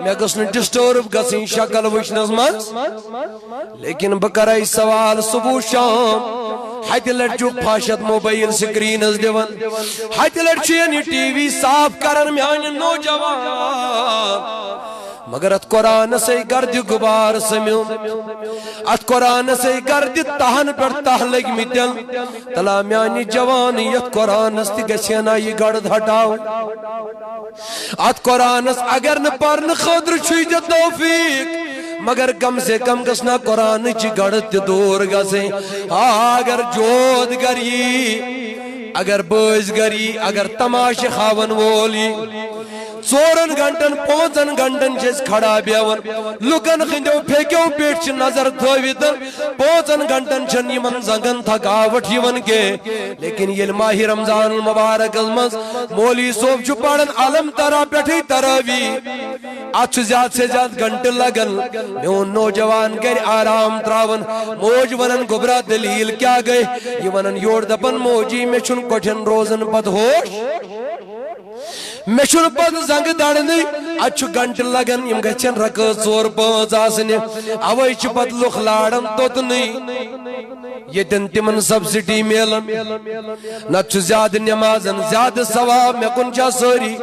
میں گسن ڈسٹرب گسن شکل وشنز مز لیکن بکرائی سوال صبح شام ہتہ لڑچو پھاشت موبائل سکرینز دیون ہتہ لڑچین یہ ٹی وی صاف کرن میان نوجوان مگر ات قرآن سے گرد غبار سمیون ات قرآن سے گرد تہن پر تہ لگ متن تلا میانی جوانیت قرآن است گسینا یہ گرد ہٹاو ات قرآن است اگر نہ پرن خضر چھوئی توفیق مگر کم سے کم گسنا قرآن چی گڑت دور گسیں اگر جود گری اگر بوز گری اگر تماش خاون وولی 4 گھنٹن 5 گھنٹن چیز کھڑا بیون لکن خندو پھیکیو پیٹ چھ نظر دھویدن 5 گھنٹن چھن یمن زنگن تھکاوٹ یون کے لیکن یہ ماہ رمضان المبارک ازمز مولی صوف چھو پڑھن علم ترہ پیٹھی تراوی آج زیاد سے زیاد گھنٹ لگن میون نوجوان گر آرام تراون موج ونن گبرا دلیل کیا گئے یہ ونن یور دپن موجی میں چھن کٹھن روزن پد ہوش میں چھن پد زنگ دڑنی اچھو گھنٹ لگن یم گچن رک 4-5 آسنی اوئی چھ پد لخ لاڑن توتنی یہ دن تمن سبسٹی میلن نچھ زیاد نمازن زیاد ثواب میں کنچا سوری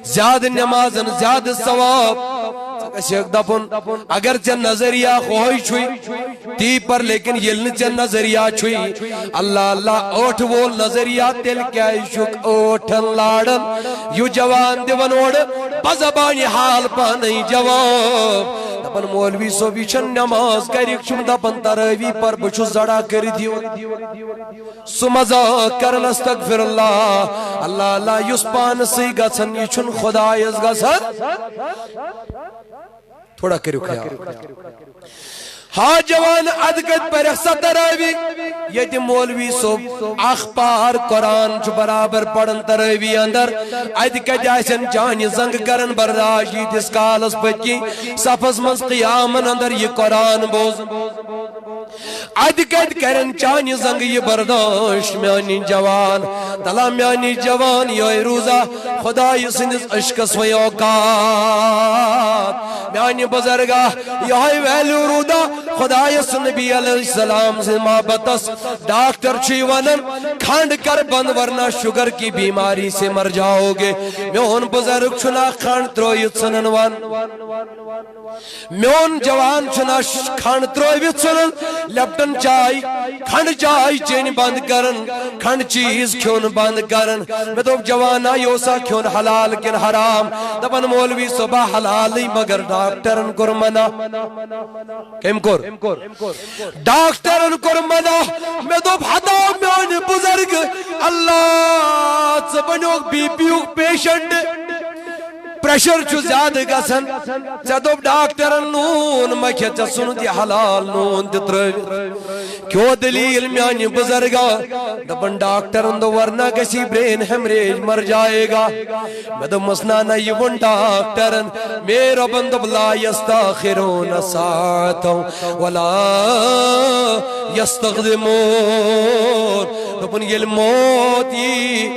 زیاد نمازن زیاد ثواب شیخ دپن اگر چن نظریہ خوئی چھوئی تی پر لیکن یلن چن نظریہ چھوئی اللہ اللہ اوٹ وول نظریہ تل کیا شک اوٹن لاڑن یو جوان دیون اوڑ بزبانی حال پانی جواب دپن مولوی صوبی چھن نماز کریک چھم دپن تراوی پر بچو زڑا کر دیو سمزا کرن استغفر اللہ اللہ اللہ یس پان سی گسن یہ چھن خدایز گسن تھوڑا کریو خیال ہاں جوان ادگت پر تراوی یہ دی مولوی صوب اخبار قرآن چھ برابر پڑھن تراوی اندر ادگت جائسن جانی زنگ کرن برداشی دس کالس پکی صفز منز قیامن اندر یہ قرآن بوز ادگت کرن چانی زنگ یہ برداشت میانی جوان دلا میانی جوان یہ روزہ خدای سنس عشقس و اوقات میانی بزرگا یہ ویلو رودا خدای نبی علیہ السلام سے محبتس ڈاکٹر چھی ونن کھانڈ کر بند ورنہ شگر کی بیماری سے مر جاؤ گے میون بزرگ چھنا کھانڈ ترویت سنن ون میون جوان چھنا کھانڈ ترویت سنن لیپٹن چائی کھانڈ چائی چین بند کرن کھانڈ چیز کیون بند کرن میں تو جوانا یوسا کیون حلال کن حرام دبن مولوی صبح حلالی مگر ڈاکٹرن کر منا کم کر ڈاکٹرن کر منا میں تو بھدا میون بزرگ اللہ زبنوں بی پیو پیشنٹ پریشر چھو زیادہ گسن چدوب ڈاکٹرن نون مکھے چسن دی حلال نون دی تروی کیوں دلیل میانی بزرگا دبن ڈاکٹرن دو ورنہ کسی برین ہمریج مر جائے گا میں دو مسنانا یون ڈاکٹرن میرا بندب لا یستاخرون ساعتا ولا یستغدمون دبن یہ موتی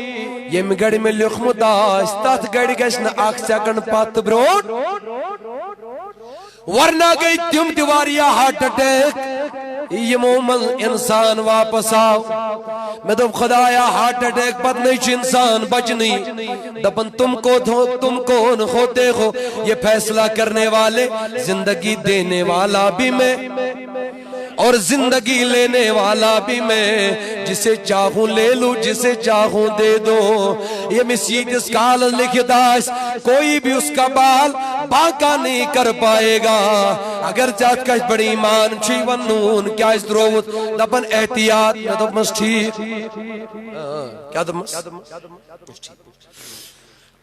یم گڑی میں لکھمت آس تات گڑی گشن آکھ سیکنڈ پات بروٹ ورنہ گئی تم دیواریا ہارٹ اٹیک یہ مومن انسان واپس آو میں دب خدایا ہارٹ اٹیک پت نہیں چھ انسان بچنی دبن تم کون ہوتے ہو یہ فیصلہ کرنے والے زندگی دینے والا بھی میں اور زندگی لینے والا بھی میں جسے چاہوں لے لوں جسے چاہوں دے دو یہ مسجد اس کال لکھداس کوئی بھی اس کا بال باقا نہیں کر پائے گا اگر چاہت کا بڑی ایمان چھی ونون کیا اس دروت دبن احتیاط میں دب مس ٹھیک کیا دب مس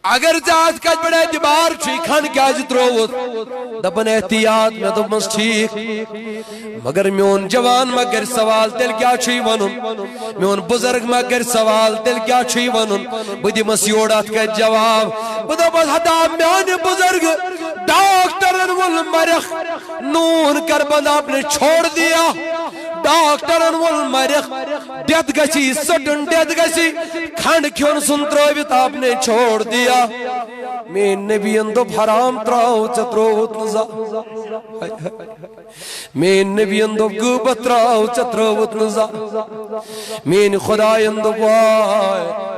اگر ذات کا بڑا اعتبار چھ کھن کیا تروت دپن احتیاط میں دپمس ٹھیک مگر میون جوان ما کر سوال تیل کیا چھ ونن میون بزرگ ما کر سوال تیل کیا چھ ونن بہ دمس یوڑات کا جواب بہ دپس ہتا میان بزرگ ڈاکٹرن ول مرخ نون کر بند آپ نے چھوڑ دیا ڈاکٹرن ول مرخ ڈیتھ گسی سٹن ڈیتھ گسی کھنڈ کھیون سن ترویت آپ نے چھوڑ دیا میں نبی اندو حرام تراؤ چتروت نزا میں نبی اندو گوبت تراؤ چتروت نزا میں خدا اندو وائے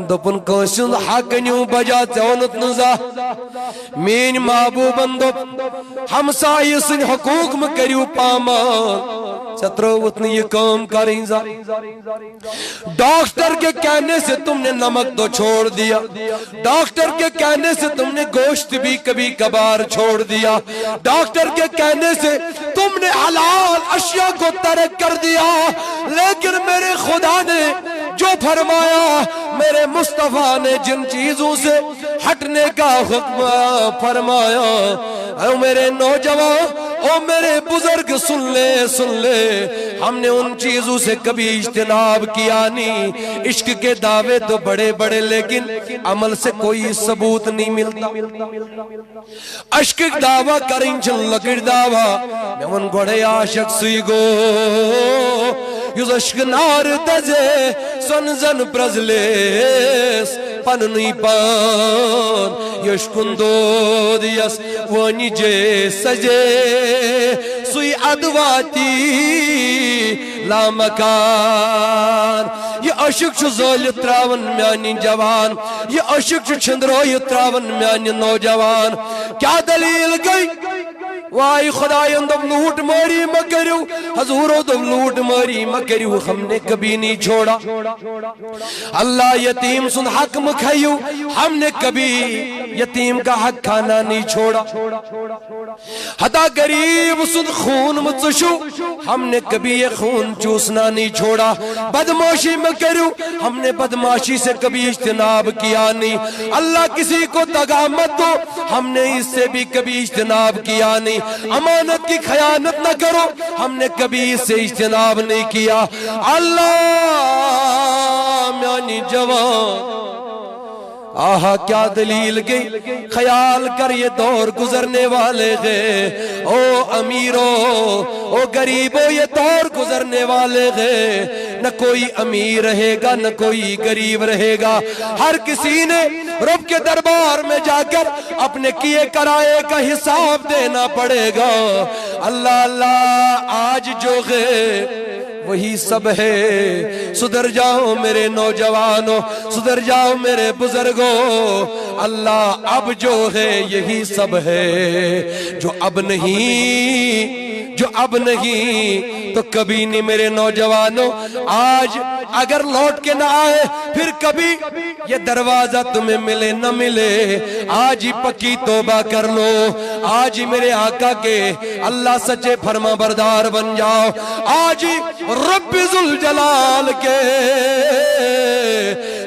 دپن کنسن حق نیو بجا ژونت نزا مین محبوب اندپ ہمسائے سن حقوق میں کریو پامان چتروت نے یہ کام کریں زا ڈاکٹر کے کہنے سے تم نے نمک تو چھوڑ دیا ڈاکٹر کے کہنے سے تم نے گوشت بھی کبھی کبھار چھوڑ دیا ڈاکٹر کے کہنے سے تم نے حلال اشیاء کو ترک کر دیا لیکن میرے خدا نے جو فرمایا میرے مصطفیٰ نے جن چیزوں سے ہٹنے کا حکم فرمایا اے میرے نوجوان او میرے بزرگ سن لے ہم نے ان چیزوں سے کبھی اجتناب کیا نہیں عشق کے دعوے تو بڑے بڑے لیکن عمل سے کوئی ثبوت نہیں ملتا عشق دعویٰ کریں چل لکڑ دعویٰ میں ان گوڑے عاشق سوئی گو یوز عشق نار دزے سن زن پرزلیس پننی پان یشکن دو دیس وانی جے سجے سوئی ادواتی لامکان یہ عشق چھو زول تراون میانی جوان یہ عشق چھو چھندروی تراون میانی نوجوان کیا دلیل گئی وائی خدایان دب لوٹ ماری مکریو حضورو دب لوٹ ماری مکریو ہم نے کبھی نہیں چھوڑا اللہ یتیم سن حق مکھائیو ہم نے کبھی یتیم کا حق کھانا نہیں چھوڑا حتا غریب سن خون مچشو ہم نے کبھی یہ خون چوسنا نہیں چھوڑا بدماشی مکریو ہم نے بدماشی سے کبھی اجتناب کیا نہیں اللہ کسی کو دغا مت دو ہم نے اس سے بھی کبھی اجتناب کیا نہیں امانت کی خیانت نہ کرو ہم نے کبھی اس سے اجتناب نہیں کیا اللہ میانی جوان آہا کیا دلیل گئی خیال کر یہ دور گزرنے والے گئے او امیرو او غریبو یہ دور گزرنے والے گئے نہ کوئی امیر رہے گا نہ کوئی غریب رہے گا ہر کسی نے رب کے دربار میں جا کر اپنے کیے کرائے کا حساب دینا پڑے گا اللہ اللہ آج جو ہے وہی سب ہے سدھر جاؤ میرے نوجوانوں سدھر جاؤ میرے بزرگوں اللہ اب جو ہے یہی سب ہے جو اب نہیں تو کبھی نہیں میرے نوجوانوں آج اگر لوٹ کے نہ آئے پھر کبھی یہ دروازہ تمہیں ملے نہ ملے آج ہی پکی توبہ کر لو آج ہی میرے آقا کے اللہ سچے فرما بردار بن جاؤ آج ہی رب ذوالجلال کے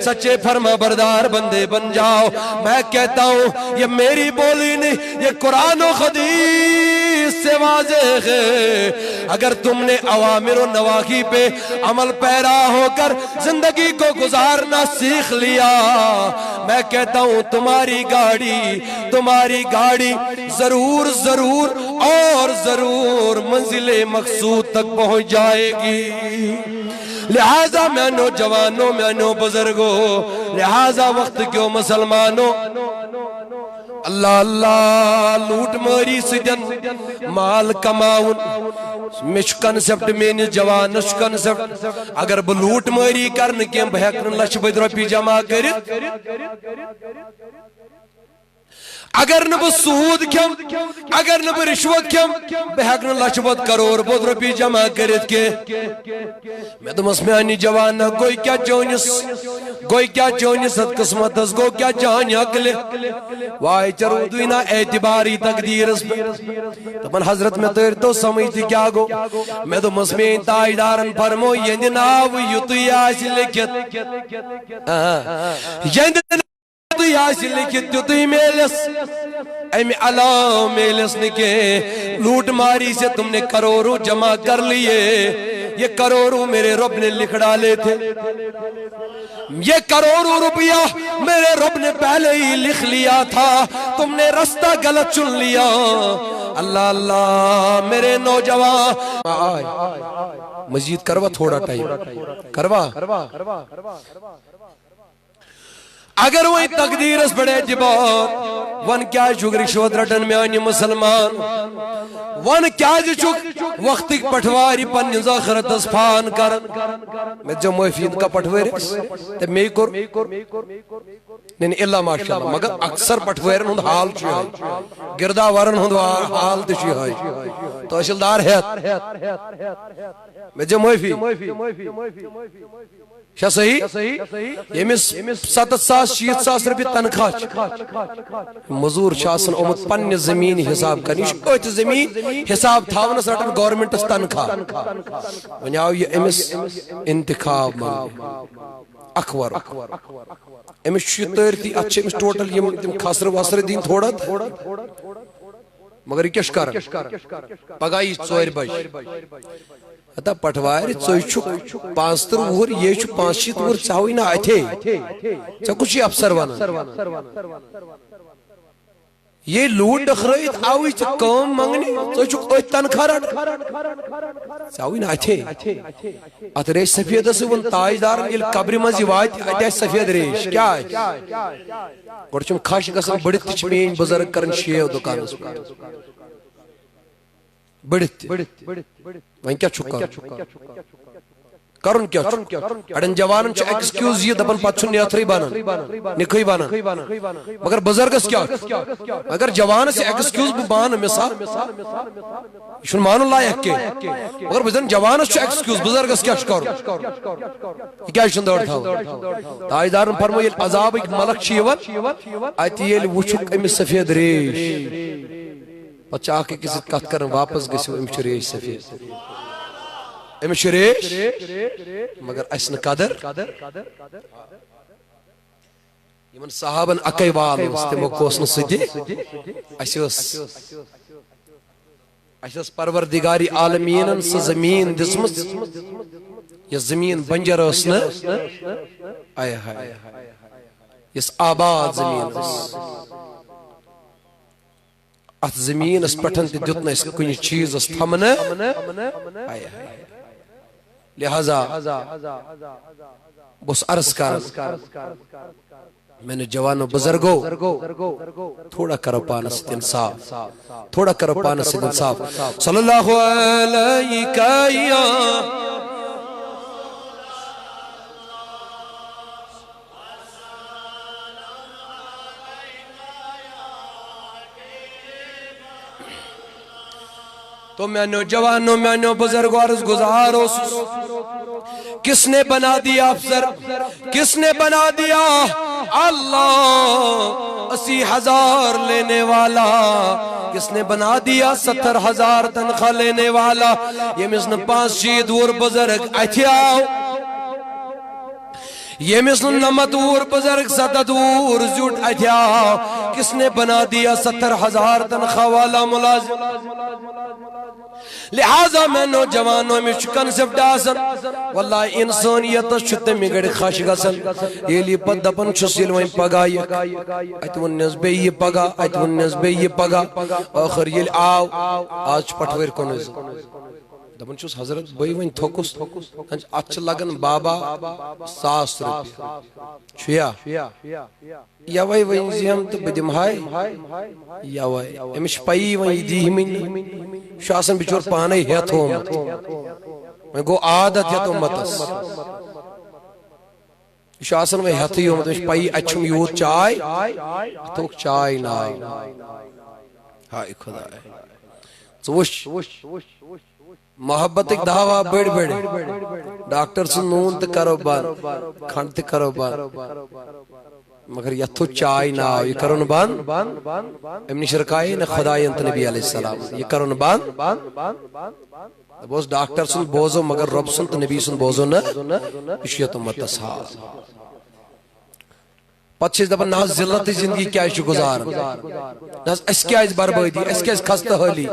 سچے فرما بردار بندے بن جاؤ میں کہتا ہوں یہ میری بولی نہیں یہ قرآن و حدیث سے واضح ہے اگر تم نے اوامر و نواہی پہ عمل پیرا ہو کر زندگی کو گزارنا سیکھ لیا میں کہتا ہوں تمہاری گاڑی ضرور اور ضرور منزل مقصود تک پہنچ جائے گی لہذا میں نوجوانوں میں نو بزرگوں لہذا وقت کیوں مسلمانوں اللہ اللہ لوٹ ماری سجن مال کماؤن مش کنسپٹ میں جوانش کنسپٹ اگر بہ لوٹ ماری کرن کی بہ ہیکن لچھ بد روپی جمع کرت اگر نہ بہ سود کھم اگر نہ بہ رشوت کھم بہ ہیکن لچھ بد کروڑ بد روپی جمع کرت کے میں دمس میانی جوان گوئی کیا چونس ات قسمت گو کیا چان عقل وائی چرو دوینا اعتباری تقدیر دپن حضرت میں تیر تو سمجھتی کیا گو میں دمس مین تاجدارن فرمو یند ناو یتو آس لکھت یند یوتُے آسہِ لیکھِتھ تیُتُے میلس اَمہِ علاوٕ میلس نہٕ کینٛہہ لوٗٹ ماری سے تم نے کروڑوں جمع کر لیے یہ کروڑوں میرے رب نے لکھ ڈالے تھے یہ کروڑوں روپیہ میرے رب نے پہلے ہی لکھ لیا تھا تم نے رستہ غلط چن لیا اللہ اللہ میرے نوجوان مزید کروا تھوڑا ٹائم کروا اگر وہی تقدیر اس بڑے جبات ون کیا چھک رشوت رٹن میانی مسلمان ون کیا چھک وقت پٹھواری پن زخرت اس پھان کرن میں جو محفید کا پٹھواری تے میں کر نہیں اللہ ماشاءاللہ مگر اکثر پٹھوارن ہند حال چھو ہے گردہ ورن ہند حال تشی ہے تحصیلدار ہے میں جو محفید کیا صحیح یمس 7,000 روپیہ تنخواہ مزور شاسن آمت پنہ زمین حساب کرنی ات زمین حساب تھاونس رٹن گورنمنٹ تنخواہ ون آو یہ امس انتخاب اخور امس ترتی ات امس ٹوٹل خسر وسر دین تھوڑا مگر یہ کیش کر پگہ یہ 4 بج اتا پٹوار ژٕ 5 وُہُر یہ 5 وُہُر ژٕ ہوئی نا اتھے ژےٚ کُس چھُے افسر ونان یہ لوٹ ڈکھرٲیِتھ آوٕے ژےٚ کٲم منٛگنہِ ژٕ چھُکھ أتھۍ تنخواہ رٹان ژےٚ آوٕے نا اتھے اتھ ریش سفیدس ووٚن تاجدارن ییٚلہِ قبرِ منٛز یہِ واتہِ اتہِ آسہِ سفید ریش کیٛاہ آسہِ گۄڈٕ چھُم خش گژھان بٔڑِتھ تہِ چھِ میٲنۍ بُزرگ کران شیو دُکانس پٮ۪ٹھ بڑھت وہیں کیا چھکا کرن کیا اڑن جوانن چھ ایکسکیوز یہ دپن پتہ چھ نیتھری بنان نکھئی بنان مگر بزرگس کیا اگر جوان سے ایکسکیوز بان مثال شن مان لائق کے مگر بزن جوان چھ ایکسکیوز بزرگس کیا کر یہ کیا چھن دور تھا تاجدارن فرمو یہ عذاب ایک ملک چھ یوان اتی یل وچھک ام سفید ریش پچھا آکے کسی کت کرن واپس گسو امچ ریش سفید امچ ریش مگر اسن قدر یمن صحابن اکی وال تمو کوسن سدی اس پروردگاری عالمین س زمین دسمت یہ زمین بنجر اسن آئے ہائے اس آباد زمین ات زمین اس پٹھن تی دیتنا اس کنی چیز اس تھمنا لہذا بس عرض کر میں نے جوانو بزرگو تھوڑا کرو پانس انصاف تھوڑا کرو پانس انصاف صلی اللہ علیہ تو میں نوجوانوں میں نو بزرگوں عرض گزارو کس نے بنا دیا افسر کس نے بنا دیا اللہ 80,000 لینے والا کس نے بنا دیا 70,000 تنخواہ لینے والا یہ مثل 5 شید ور بزرگ اتھیاؤ یہ مثل نمتور بزرگ 7 ور زیوٹ اتھیاؤ کس نے بنا دیا 70,000 تنخواہ والا ملازم لہذا میں نوجوانوں میں کنسپٹ آسن واللہ انسانیت چھتے مگڑ خاش گسن یہ لی پت دپن چھسیل وہیں پگا یک اتون نزبے یہ پگا اتون نزبے یہ پگا آخر یہ آو آج پٹھویر کنز دپن چھس حضرت بھئی وہیں تھوکس اچھ لگن بابا 100 روپیہ چھویا یا وہی وہیں زیم تو بدم ہائی یا وہی امش پائی وہیں دی ہمیں شاسن بچور پانے ہیت ہو مت میں گو عادت ہے تو متس شاسن میں ہیت ہی ہو مت پائی اچھم یوت چائے تو چائے نائی ہائی خدا ہے سوش محبت ایک دعویٰ بڑ ڈاکٹر سے نون تے کرو بان کھنڈ تے کرو بان مگر یہ تو چائے نہ یہ کرن بان امنی شرکائی نہ خدای انت نبی علیہ السلام یہ کرن بان بوز ڈاکٹر سن بوزو مگر رب سن تو نبی سن بوزو نہ اشیت امت تصحاب پتہ دپان نہ ذلت زندگی کیا گزار نہ اس کیا بربادی اس کیا خستہ حالی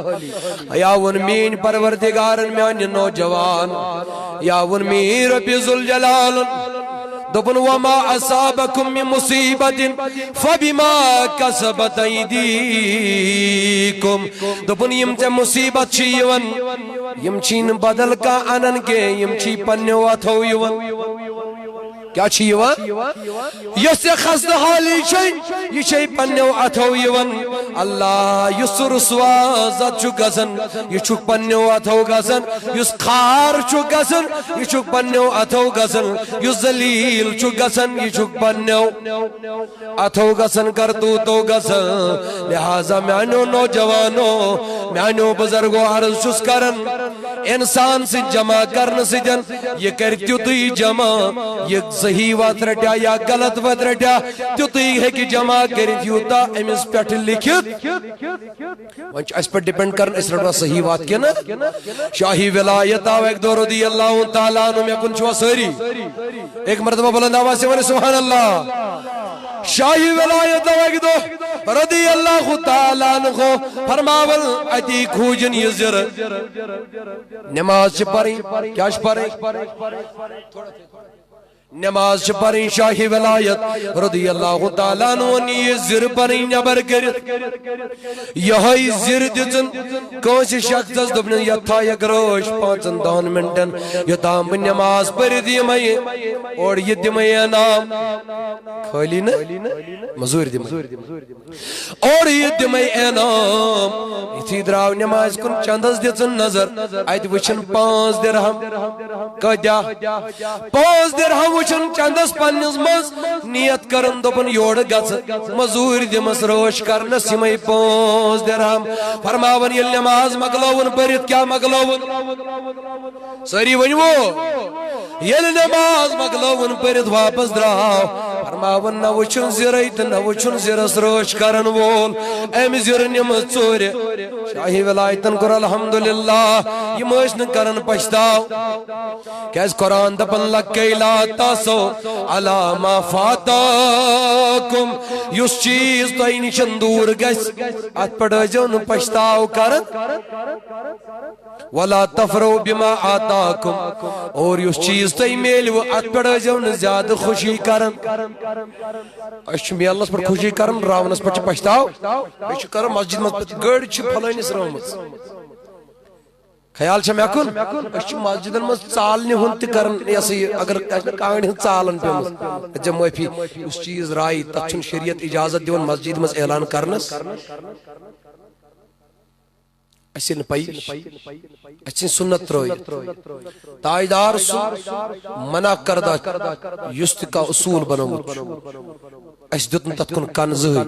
یا ون مین پروردگارن میان نوجوان یا ون مین رب ذوالجلال دپن وما اصابکم من مصیبت فبما کسبت ایدیکم دپن یم تے مصیبت چھ یوان یم چھین بدل کا انن کے یم چھ پنیو اتھو یوان کیا چھ یوان یس خست حالی چھ یہ چھ پنیو اتھو یوان اللہ یس رسوا زد چھ گزن یہ چھ پنیو اتھو گزن یس خار چھ گزن یہ چھ پنیو اتھو گزن یس ذلیل چھ گزن یہ چھ پنیو اتھو گزن کرتو تو گزن لہذا میانو نوجوانو میانو بزرگو عرض چس کرن انسان سے جمع کرن سے جن یہ کرتیو تی جمع یہ صحیح وات رٹیا یا غلط وات رٹیا تو تی ہے کہ جمع کرت یوتا امس پیٹھ لکھت ونچ اس پر ڈیپینڈ کرن اس رٹا صحیح وات کیا نا شاہی ولایت آو ایک دو رضی اللہ تعالیٰ عنہ میں کن چھوا سری ایک مرتبہ بلند آواز سے ونی سبحان اللہ شاہی ولایت آو ایک دو رضی اللہ تعالیٰ عنہ فرماول اتی کھوجن یہ زر نماز پڑھیں کیا پڑھیں نماز پڑھیں شاہی ولایت رضی اللہ تعالیٰ عنہ یہ زر پڑھیں نبر کرت یہی زر دن کونسی شخص دبن یتھا یک روش 5-10 منٹن یہ تام نماز پڑھ دی میں اور یہ دی میں نام خالی نا مزور دی اور یہ دی میں نام اسی دراو نماز کن چندس دیتن نظر آیت وچن 5 درہم کدیا 5 درہم وچن چندس پنیز مز نیت کرن دپن یوڑ گز مزور دمس روش کرن سمی 5 درہم فرماون یل نماز مگلون پرت کیا مگلون سری ونیو یل نماز مگلون پرت واپس دراو فرماون نہ وچن زرائت نہ وچن زرس روش کرن وول ایم زر نمز چور شاہی ولایتن کر الحمدللہ یہ مشن کرن پشتاو کیس قرآن دپن لکی لا تاسو علا ما فاتاکم یس چیز تو این شندور گس ات پڑھ جون پشتاو کرن ولا تفرو بما آتاکم اور یس چیز تو میلو ات پڑھ جون زیادہ خوشی کرن اشمی اللہ پر خوشی کرن راونس پر پشتاو بیچ کرن مسجد مز گڑ چھ پھلانس رامس خیال چھ میں کن اچھ مسجدن مز چالنی ہن تہ کرن ایسی اگر کانڈ ہن چالن پیمس جب معافی اس چیز رائی تچن شریعت اجازت دیون مسجد مز اعلان کرنس اسن پئی اسن سنت روی تاجدار منع کردہ یست کا اصول بنومت اس دتن تت کن کن زہی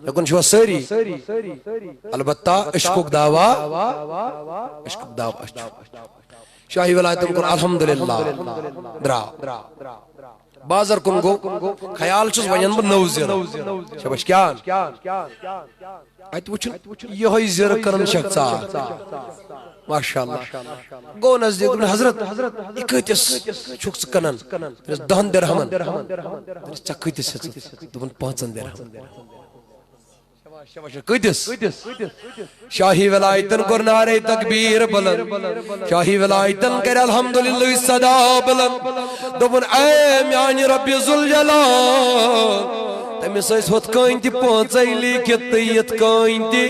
لیکن چھوا سری البتہ عشقک دعوا عشقک دعوا شاہی ولایتن کن الحمدللہ درا بازر کن گو خیال چھس ونین بہ نو زر شبش کیا ات وچن یہ زر کرن شخصا ماشاءاللہ گو نزدیک حضرت یہ کتس چھک ژٕ کنان 10 درہمن ژٕ کتس دپن 5 درہم کتس شاہی ولایتن کر نعرہ تکبیر بلند شاہی ولایتن کر الحمدللہ صدا بلند دپن اے میان رب ذوالجلال تمس ٲسۍ ہُتھ کٔنۍ تہِ 5 لیکھِتھ تہٕ یِتھ کٔنۍ تہِ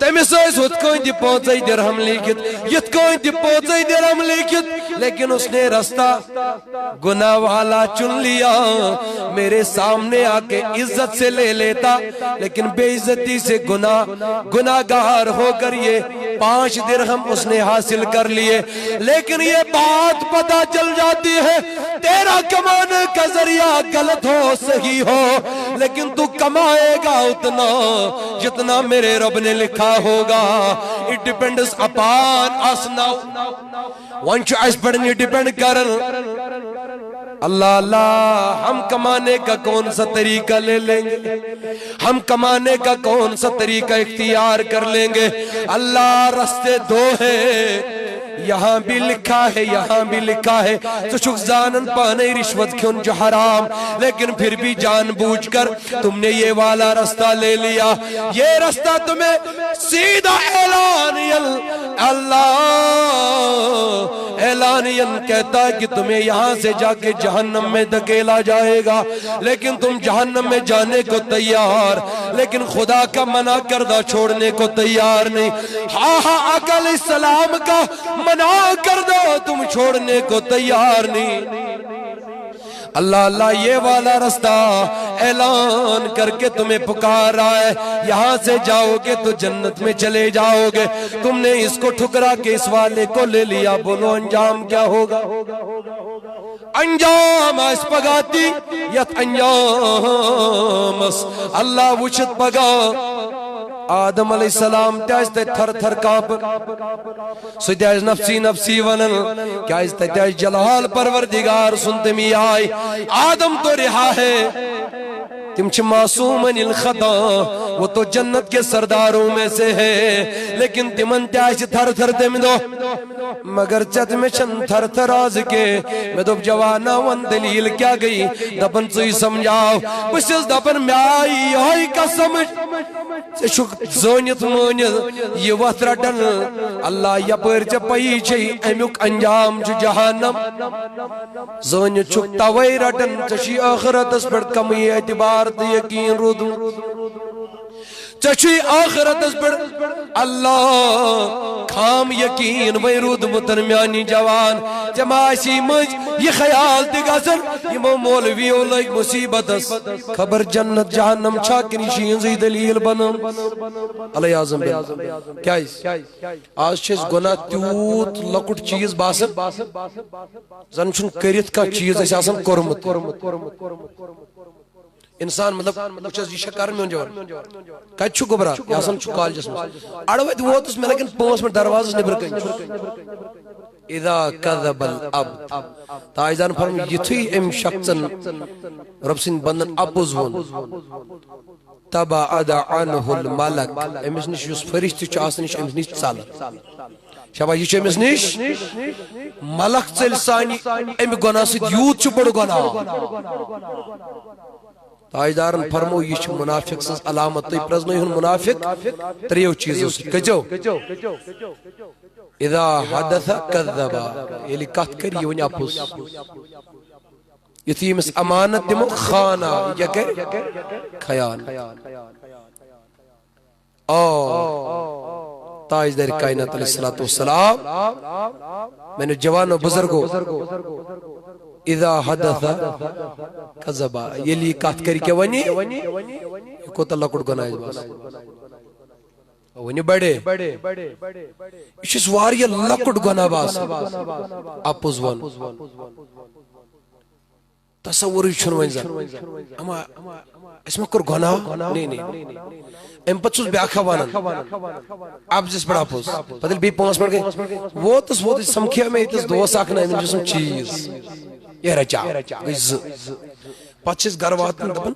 تمس ٲسۍ ہُتھ کٔنۍ تہِ 5 درہم لیکھِتھ یِتھ کٔنۍ تہِ 5 درہم لیکھِتھ لیکن اس نے رستہ گناہ والا چن لیا میرے سامنے آ کے عزت سے لے لیتا لیکن بے عزتی سے گناہ گار ہو کر یہ 5 درہم اس نے حاصل کر لیے لیکن یہ بات پتہ چل جاتی ہے تیرا کمانے کا ذریعہ غلط ہو صحیح ہو لیکن تو کمائے گا اتنا جتنا میرے رب نے لکھا ہوگا it depends upon us now ونچ اس پر نہیں ڈیپینڈ کرن اللہ اللہ ہم کمانے کا کون سا طریقہ لے لیں گے ہم کمانے کا کون سا طریقہ اختیار کر لیں گے اللہ رستے دو ہیں یہاں بھی لکھا ہے یہاں بھی لکھا ہے تو چھک زانن پانے رشوت کیوں جو حرام لیکن پھر بھی جان بوجھ کر تم نے یہ والا رستہ لے لیا یہ رستہ تمہیں سیدھا اعلانین کہتا ہے کہ تمہیں یہاں سے جا کے جہنم میں دھکیلا جائے گا لیکن تم جہنم میں جانے کو تیار لیکن خدا کا منع کردہ چھوڑنے کو تیار نہیں آقا علیہ السلام کا منع کردہ تم چھوڑنے کو تیار نہیں اللہ اللہ یہ والا رستہ اعلان کر کے تمہیں پکار رہا ہے یہاں سے جاؤ گے تو جنت میں چلے جاؤ گے تم نے اس کو ٹھکرا کے اس والے کو لے لیا بولو انجام کیا ہوگا انجام اس پگاتی یت انجام اللہ وچت پگا آدم علیہ السلام تیاز تے تھر تھر کاپ سو تیاز نفسی نفسی ونن کیاز تے تیاز جلال پروردگار سنتے می آئی آدم تو رہا ہے تم چھ معصومن الخطا وہ تو جنت کے سرداروں میں سے ہے لیکن تمن تیاز تھر تھر تم دو مگر چت میں چن تھر تھر آز کے میں دو جوانا ون دلیل کیا گئی دپن سوئی سمجھاؤ بسیز دپن میں آئی کا سمجھ زونیت مونیت یہ وقت رٹن اللہ یا پرچہ پئی چھئی امیک انجام جو جہانم زونیت چھکتا وی رٹن چشی آخرت اس پر کمی اعتبار دی یقین رودو چشی آخرت اس پر اللہ کھام یقین وی رود مترمیانی جوان جماعشی مجھ یہ خیال دیگا سر یہ مولویوں لگ مصیبت اس خبر جنت جہنم چھاکنی شینزی دلیل بنم علیہ اعظم بن کیا اس آج چھس گناہ تیوت لکٹ چیز باسم زن چھن کریت کا چیز ایسا آسم کرمت انسان مطلب چیز یہ شکر میں انجوان کہت چھو گبرا یا سن چھو کال جسم اڑویت وہ تو اس میں لیکن پونس میں دروازس نبر کنج اذا کذب العبد تائزان فرم یتھی ام شخصن رب سن بندن اپوز ون تبعد عنہ الملک امس نش یس فرشتی چھ آسن نش امس نش ژل شبا یہ چھ امس نش ملک ژل سانی ام گناہ سۭتۍ یوت چھ بڑ گناہ تاجدارن فرمو یہ چھ منافق سز علامت تی پرزنو ہن منافق تریو چیزو سے کجو اذا حدث کذبا یلی کت کر یہ ونی اپوز یتی امس امانت دمو خانہ یہ کہ خیان تاجدار کائنات علیہ السلام میں نے جوان و بزرگو اذا حدث کذبا یلی کت کر کے ونی کو تلہ کڑ گناہ باس ونی بڑے اس واری لکڑ گناہ باس اپوز ون تصوری چھن ونزن اما اس میں کر گناہ نہیں ام پتسوس بیاکھا وانن اب جس بڑا اپوز پتل بھی پونس پڑ گئے وہ تس سمکھیا میں تس دوست آکھنا ہے من جسم چیز یہ رچا گز پچھس گھر واتن دپن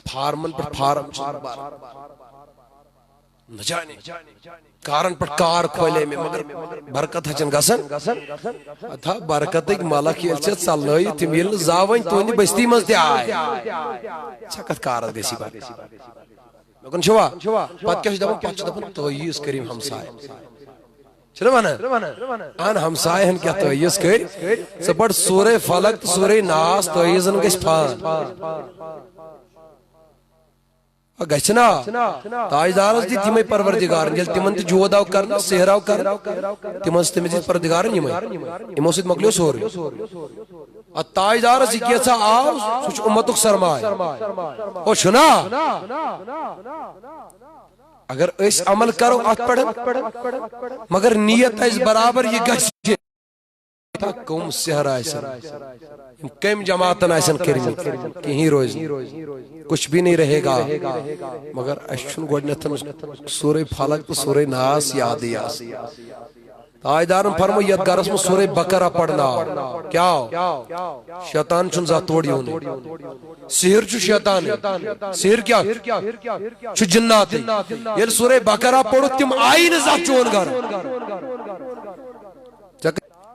فارمن پر فارم نہ جانے کارن پر کار کھولے میں مگر برکت ہچن گسن تھا برکت ایک مالا کی الچت سالنائی تمیل زاوین تونی بستی مزدی آئے چکت کارت گیسی بات لیکن شوا پت کیا دپن پچھ دپن توییز کریم ہمسائے چلو مانا آن ہمسائے ہن کیا توییز کر سپڑ سورہ فلق سورہ ناس توییزن گیس پان گچنا تاجدارس دی تیمے پروردگارن جل تیمن تی جوداو کرنا سہراو کرنا تیمن تی تیمے پروردگارن یمے امو سید مقلیو سور تاجدارس کیسا آو سوچ امتک سرمائے او شنا اگر اس عمل کرو ات پڑھن مگر نیت اس برابر یہ گچ کم سہرا ایسن کم جماعتن ایسن کرمی کہیں روز کچھ بھی نہیں رہے گا مگر اشن گوڑنیتن سورہ فلق تو سورہ ناس یادی آس تاجدارن فرمو یاد گارس میں سورہ بقرہ پڑھنا کیا شیطان چن ذات توڑی ہونے سحر چو شیطان ہے سحر کیا چو جنات ہے یہ سورہ بقرہ پڑھو تم آئین ذات چون گار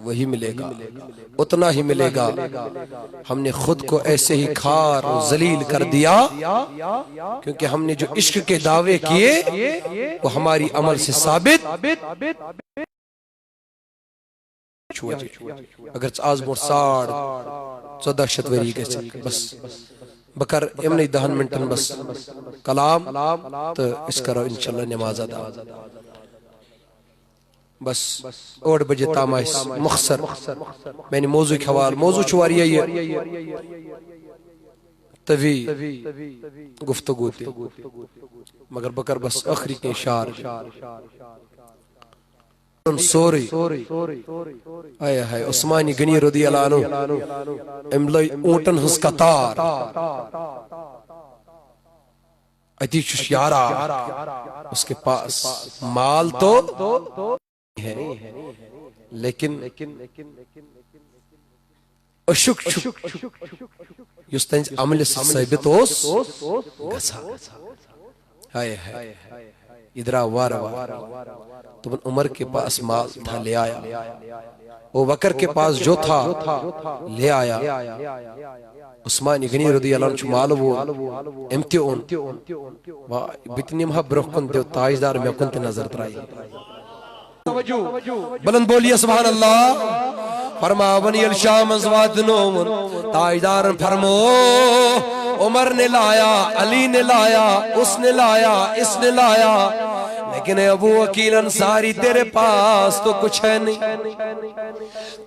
وہی ملے گا، اتنا ہی ملے گا۔ ہم نے خود کو ایسے ہی کھار و ذلیل کر دیا کیونکہ ہم نے جو عشق کے دعوے کیے وہ ہماری عمل سے ثابت اگر آز بور 14 شتوری گئے بس بکر امنی 10 منٹن بس کلام تو اس کرو انشاءاللہ نماز ادا بس 8 بجے تام مختصر میں نے موضوع کے حوال موضوع چواری ہے طوی گفتگو تھی مگر بکر بس آخری کے اشار سوری آئے آئے عثمانی غنی رضی اللہ عنہ املائی اونٹن ہنس قطار اتیچش یارا اس کے پاس مال تو ہے لیکن اشک یس تنج عمل ثابت اوس گسا ہائے ہائے ادرا وارا تو عمر کے پاس مال تھا لے آیا وہ بکر کے پاس جو تھا لے آیا عثمانی غنی رضی اللہ عنہ مال وہ امتیون بتنی مہا برخ کن دیو تاجدار میں کنت نظر ترائی بلند بولیے سبحان اللہ فرما بنی الشام ازواد نومن تاجدار فرمو عمر نے لایا علی نے لایا اس نے لایا اس نے لایا لیکن ابو وکیل انصاری تیرے پاس تو کچھ ہے نہیں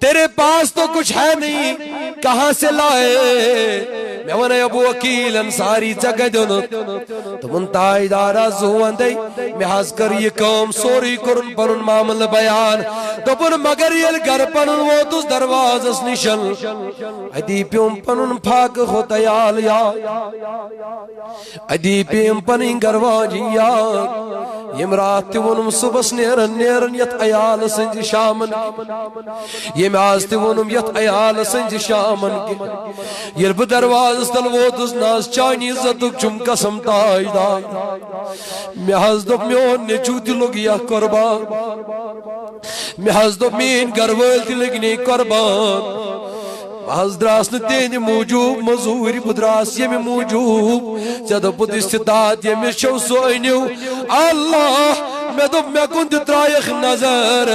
تیرے پاس تو کچھ ہے نہیں کہاں سے لائے میں ونے ابو وکیل انصاری جگہ دونو تو منتائی دارا زوان دے میں حض کر یہ قوم سوری کرن پنن معامل بیان تو پن مگر یہ گر پنن وہ تس درواز اس نشل ادی پیوم پنن پھاک ہو تیال یا ادی پیوم پنن گرواجی یا یم رات ونم صبح نیرن یت ایال سنج شامن یم آز ونم یت ایال سنج شامن یر ب دروازس تل ووتس ناس چانی عزتک چم قسم تاجدار مے حض دپ میون نیچو تہ لوگ یا قربان مے حض دپ مین گھر وٲلۍ تہ لٔگۍ نی قربان بہز دراس نہ تہندِ موجوب مزور بدراس یم موجوب ژے دوٚپُت استطاعت ییٚمِس چھو سُہ أنِو اللہ مے دوٚپ مے کُن تہِ ترٛایکھ نظر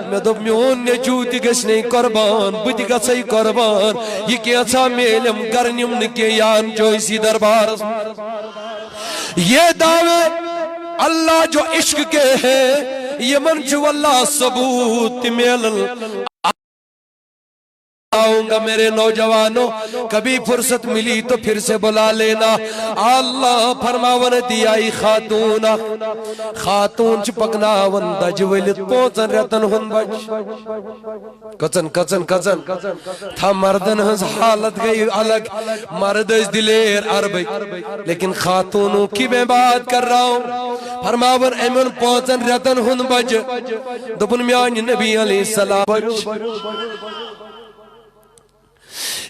مے دوٚپ میون نیٚچوٗ تہِ گژھِ نے قربان بہٕ تہِ گژھے قربان یہِ کینٛژھا میلیم گر نِم نہٕ کینٛہہ یان چھُ أسی دربارس یہ دعوے اللہ جو عشق کے ہیں یمن چھُ اللہ ثبوت تہِ میلن آؤں گا میرے نوجوانوں کبھی فرصت ملی تو پھر سے بلا لینا اللہ فرماون دیائی خاتون خاتون چھ پکناون دج ولد پوچن رتن ہن بچ کچن کچن کچن تھا مردن ہنس حالت گئی الگ مرد اس دلیر عربی لیکن خاتونوں کی میں بات کر رہا ہوں فرماون ایمن پوچن رتن ہن بچ دپن میانی نبی علیہ السلام بچ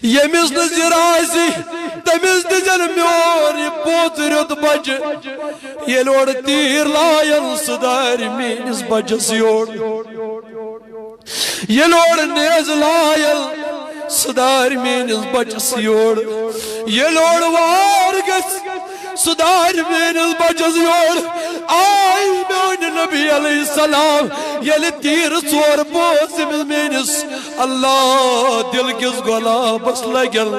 یمس نظر آسی تمس دزن میون یہ پوترت بچ یہ لوڑ تیر لائن صدار مینس بچس یوڑ یہ لوڑ نیز لائن صدار مینس بچس یوڑ یہ لوڑ وار گس صدار مینس بچس یوڑ آئی میون نبی علیہ السلام یل تیر ژور پوز مینس اللہ دل کس گلابس لگل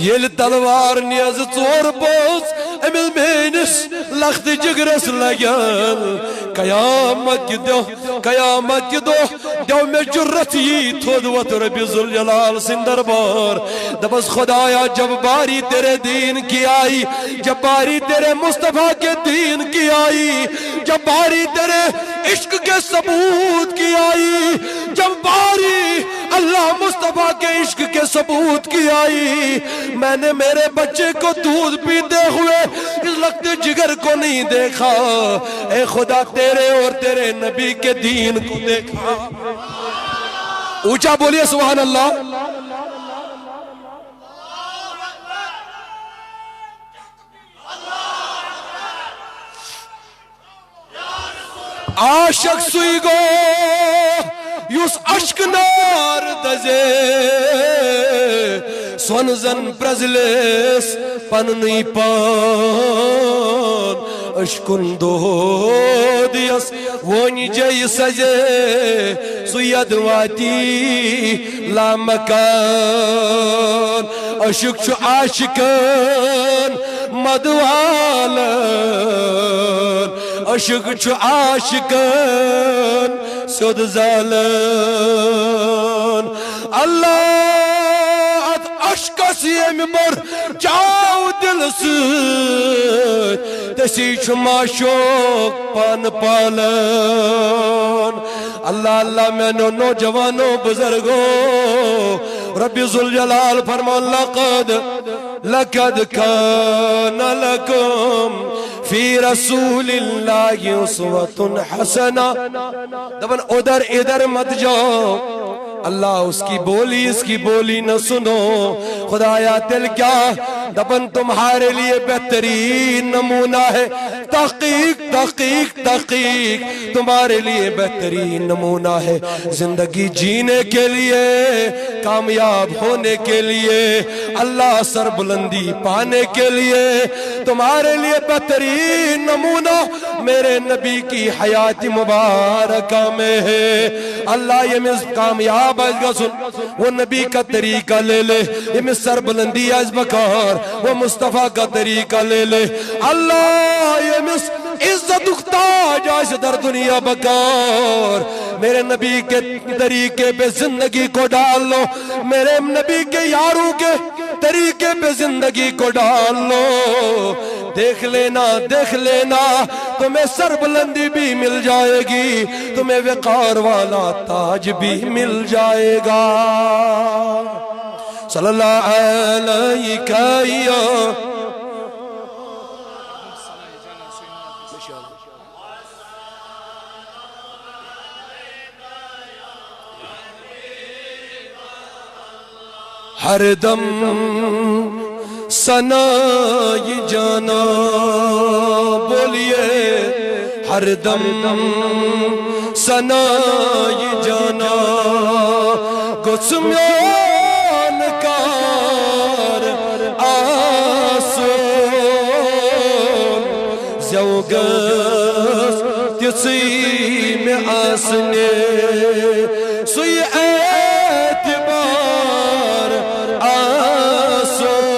یل تلوار نیز ژور پوز امل مینس لخت جگرس لگل قیامت کی دو میں جرت یہ تھود وط ربی ذوالجلال سندربار دبس خدایا جب باری تیرے دین کی آئی جب باری تیرے مصطفیٰ کے دین کی آئی جب باری تیرے عشق کے ثبوت کی آئی جب باری اللہ مصطفیٰ کے عشق کے ثبوت کی آئی میں نے میرے بچے کو دودھ پیتے ہوئے اس لگتے جگر کو نہیں دیکھا اے خدا تیرے اور تیرے نبی کے دین کو دیکھا اونچا بولیے سبحان اللہ عاشق سوئی گو یس اشک نار دزے سون زن پرزلیس پننی پان اشکن دود یس ونی جی سجے سید واتی لامکان اشک چو عاشقان مدوالن اشک چو عاشقان سود زالن اللہ ات اشکس یم بر چاو دل سید تسی چو معشوق پان پالن اللہ اللہ میں نوجوانوں بزرگوں رب ذوالجلال فرمان لقد کان لکم فی رسول اللہ اسوۃ حسنہ دبن ادھر مت جاؤ اللہ اس کی بولی نہ سنو خدایا دل کیا دبن تمہارے لیے بہترین نمونہ ہے تحقیق تمہارے لیے بہترین نمونہ ہے زندگی جینے کے لیے کامیاب ہونے کے لیے اللہ سر بلندی پانے کے لیے تمہارے لیے بہترین نمونہ میرے نبی کی حیات مبارکہ میں ہے اللہ یہ مز کامیاب وہ نبی کا طریقہ لے لے یہ مز سر بلندی از بکار وہ مصطفیٰ کا طریقہ لے لے اللہ یہ مز عزت اختاج آئیسے در دنیا بکار میرے نبی کے طریقے پہ زندگی کو ڈال لو میرے نبی کے یاروں کے طریقے پہ زندگی کو ڈال لو دیکھ لینا تمہیں سر بلندی بھی مل جائے گی تمہیں وقار والا تاج بھی مل جائے گا صلی اللہ علیہ ہر دم ثنائی جانا بولیے ہر دم ثنائی جانا گسمیان کار آسون زوگس تسی میں آسنے سوئی اعتبار آسون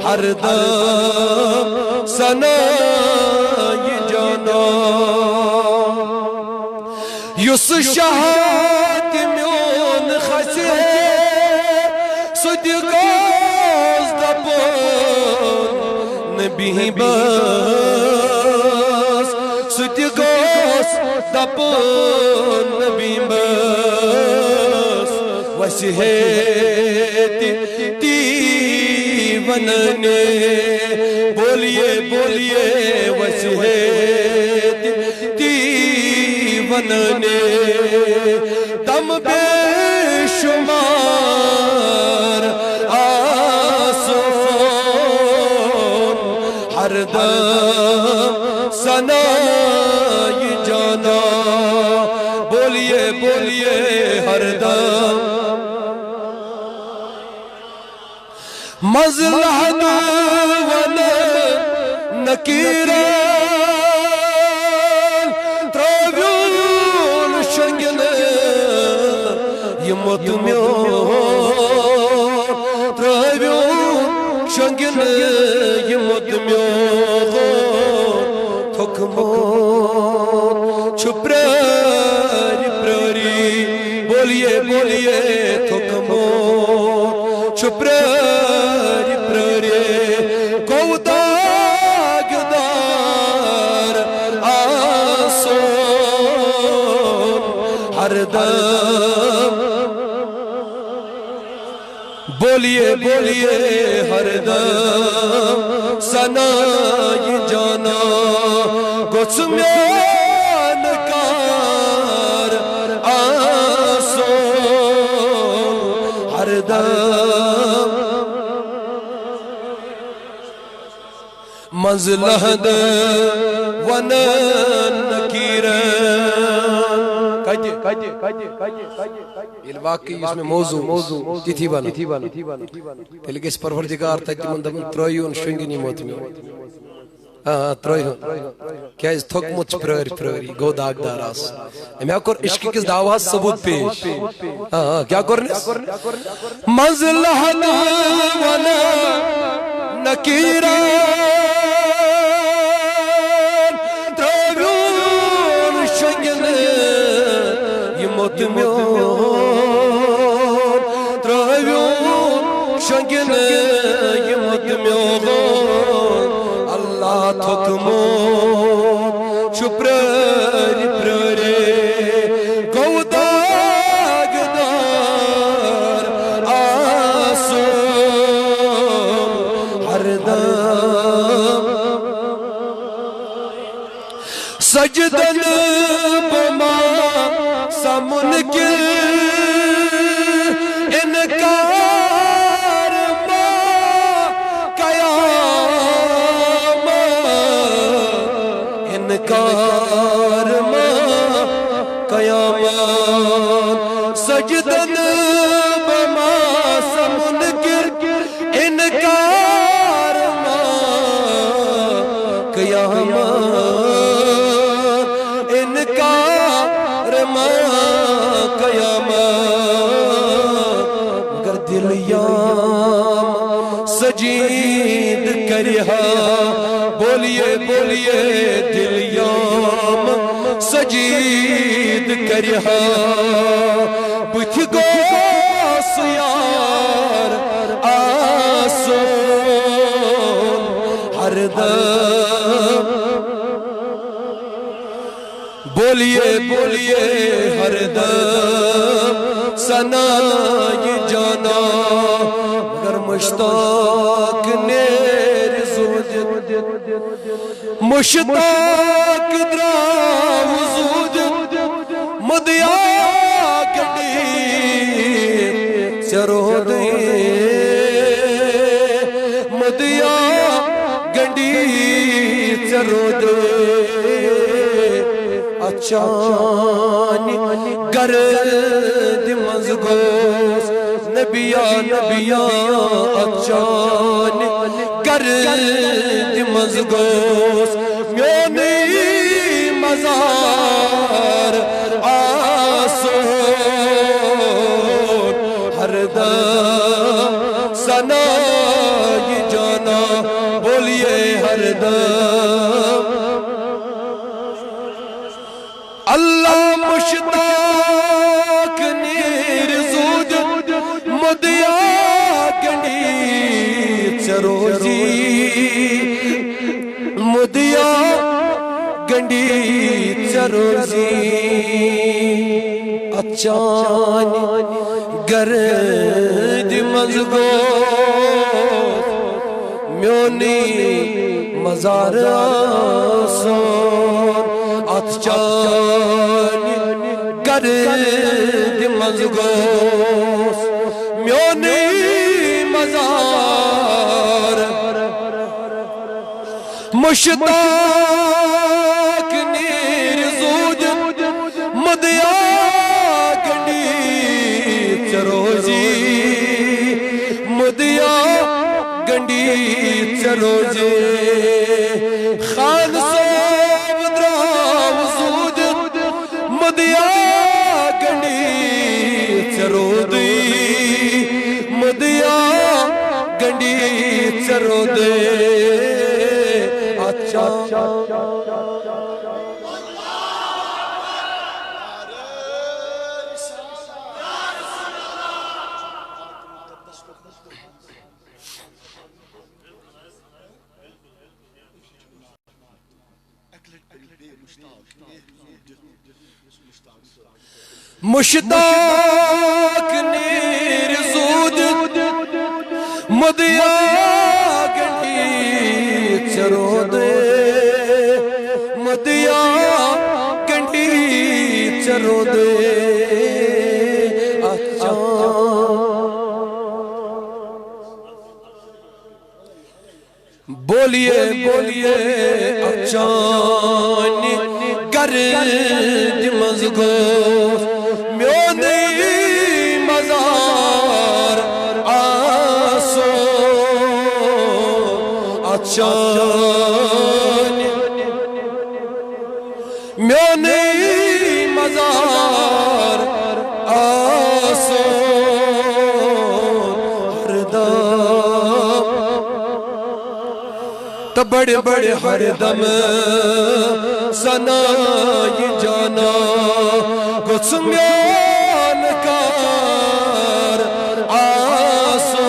ہر دم ثنائی جانا یس شہاد میون خسے سدی گوز دپون نبی بس سدی گوز دپون نبی بس وسیحت تی وننے بولیے وسیحت تی وننے دم بے شمار آسون ہر دم ثنائی جانا بولیے ہر دم مزلحد ون نکیران تراویون شنگن یمت میون تراویون شنگن یمت میون تھکمون چھپراری بولیے تھکمون چھپراری گوداگدار آسون ہر دم بولیے ہر دم ثنائی جانا گسمیان کار آسون ہر دم مزلحد ون نکیران یہ واقعی اس میں موضوع تھی بنا پہلے کس پروردگار تک من دبن ترائیون شنگنی موت میں ترائیون کیا اس تھک مچ پراری گو داغدار آس میں اکر عشق کس دعوات ثبوت پیش کیا کرنس مزلحت ونا نکیران ترائیون شنگنی موت میون ترائیون شنگنی موت میون اللہ تھکمو چپراری پراری گو داغدار آسو ہر دم سجدن بما سمن کے انکار ما قیام انکار ما قیام سجدن بما سمن کے انکار ما قیام انکار ما قیام مگر دل یام سجید کریا بولیے بولیے دل یام سجید کریا بچ گوس یار آسو ہر دم بولیے بولیے ہر دم سنائی جانا مگر مشتاق نیر زود مشتاق دراو زود مدیا گڑی چرو دے مدیا گڑی چرو دے اچانی گرد مزگوس نبیا نبیا اچانی گرد مزگوس میونی مزار آسون ہر دم سنائی جانا بولیے ہر دم اللہ مشتاق نیر زود مدیا گنی چروزی مدیا گنڈی چروزی اچانی گرد مزگو میونی مزار آسان اچانی گرد مزگوس میونی مزار مشتاق نیر زود مدیا گنڈی چروزی مدیا گنڈی چروزی خان صاحب دراو زود مدیا گنڈی چرودی مدیا گنڈی چرودی اچھا مشتاق نیر زود مدیا گنڈی چرودے مدیا گنڈی چرودے اچھا بولیے بولیے اچھانی گرد مزگو گوس میونی مزار آسو اچھان میونی مزار آسو تو بڑے بڑے ہر دم سنائی جانا کچھ میان کار آسو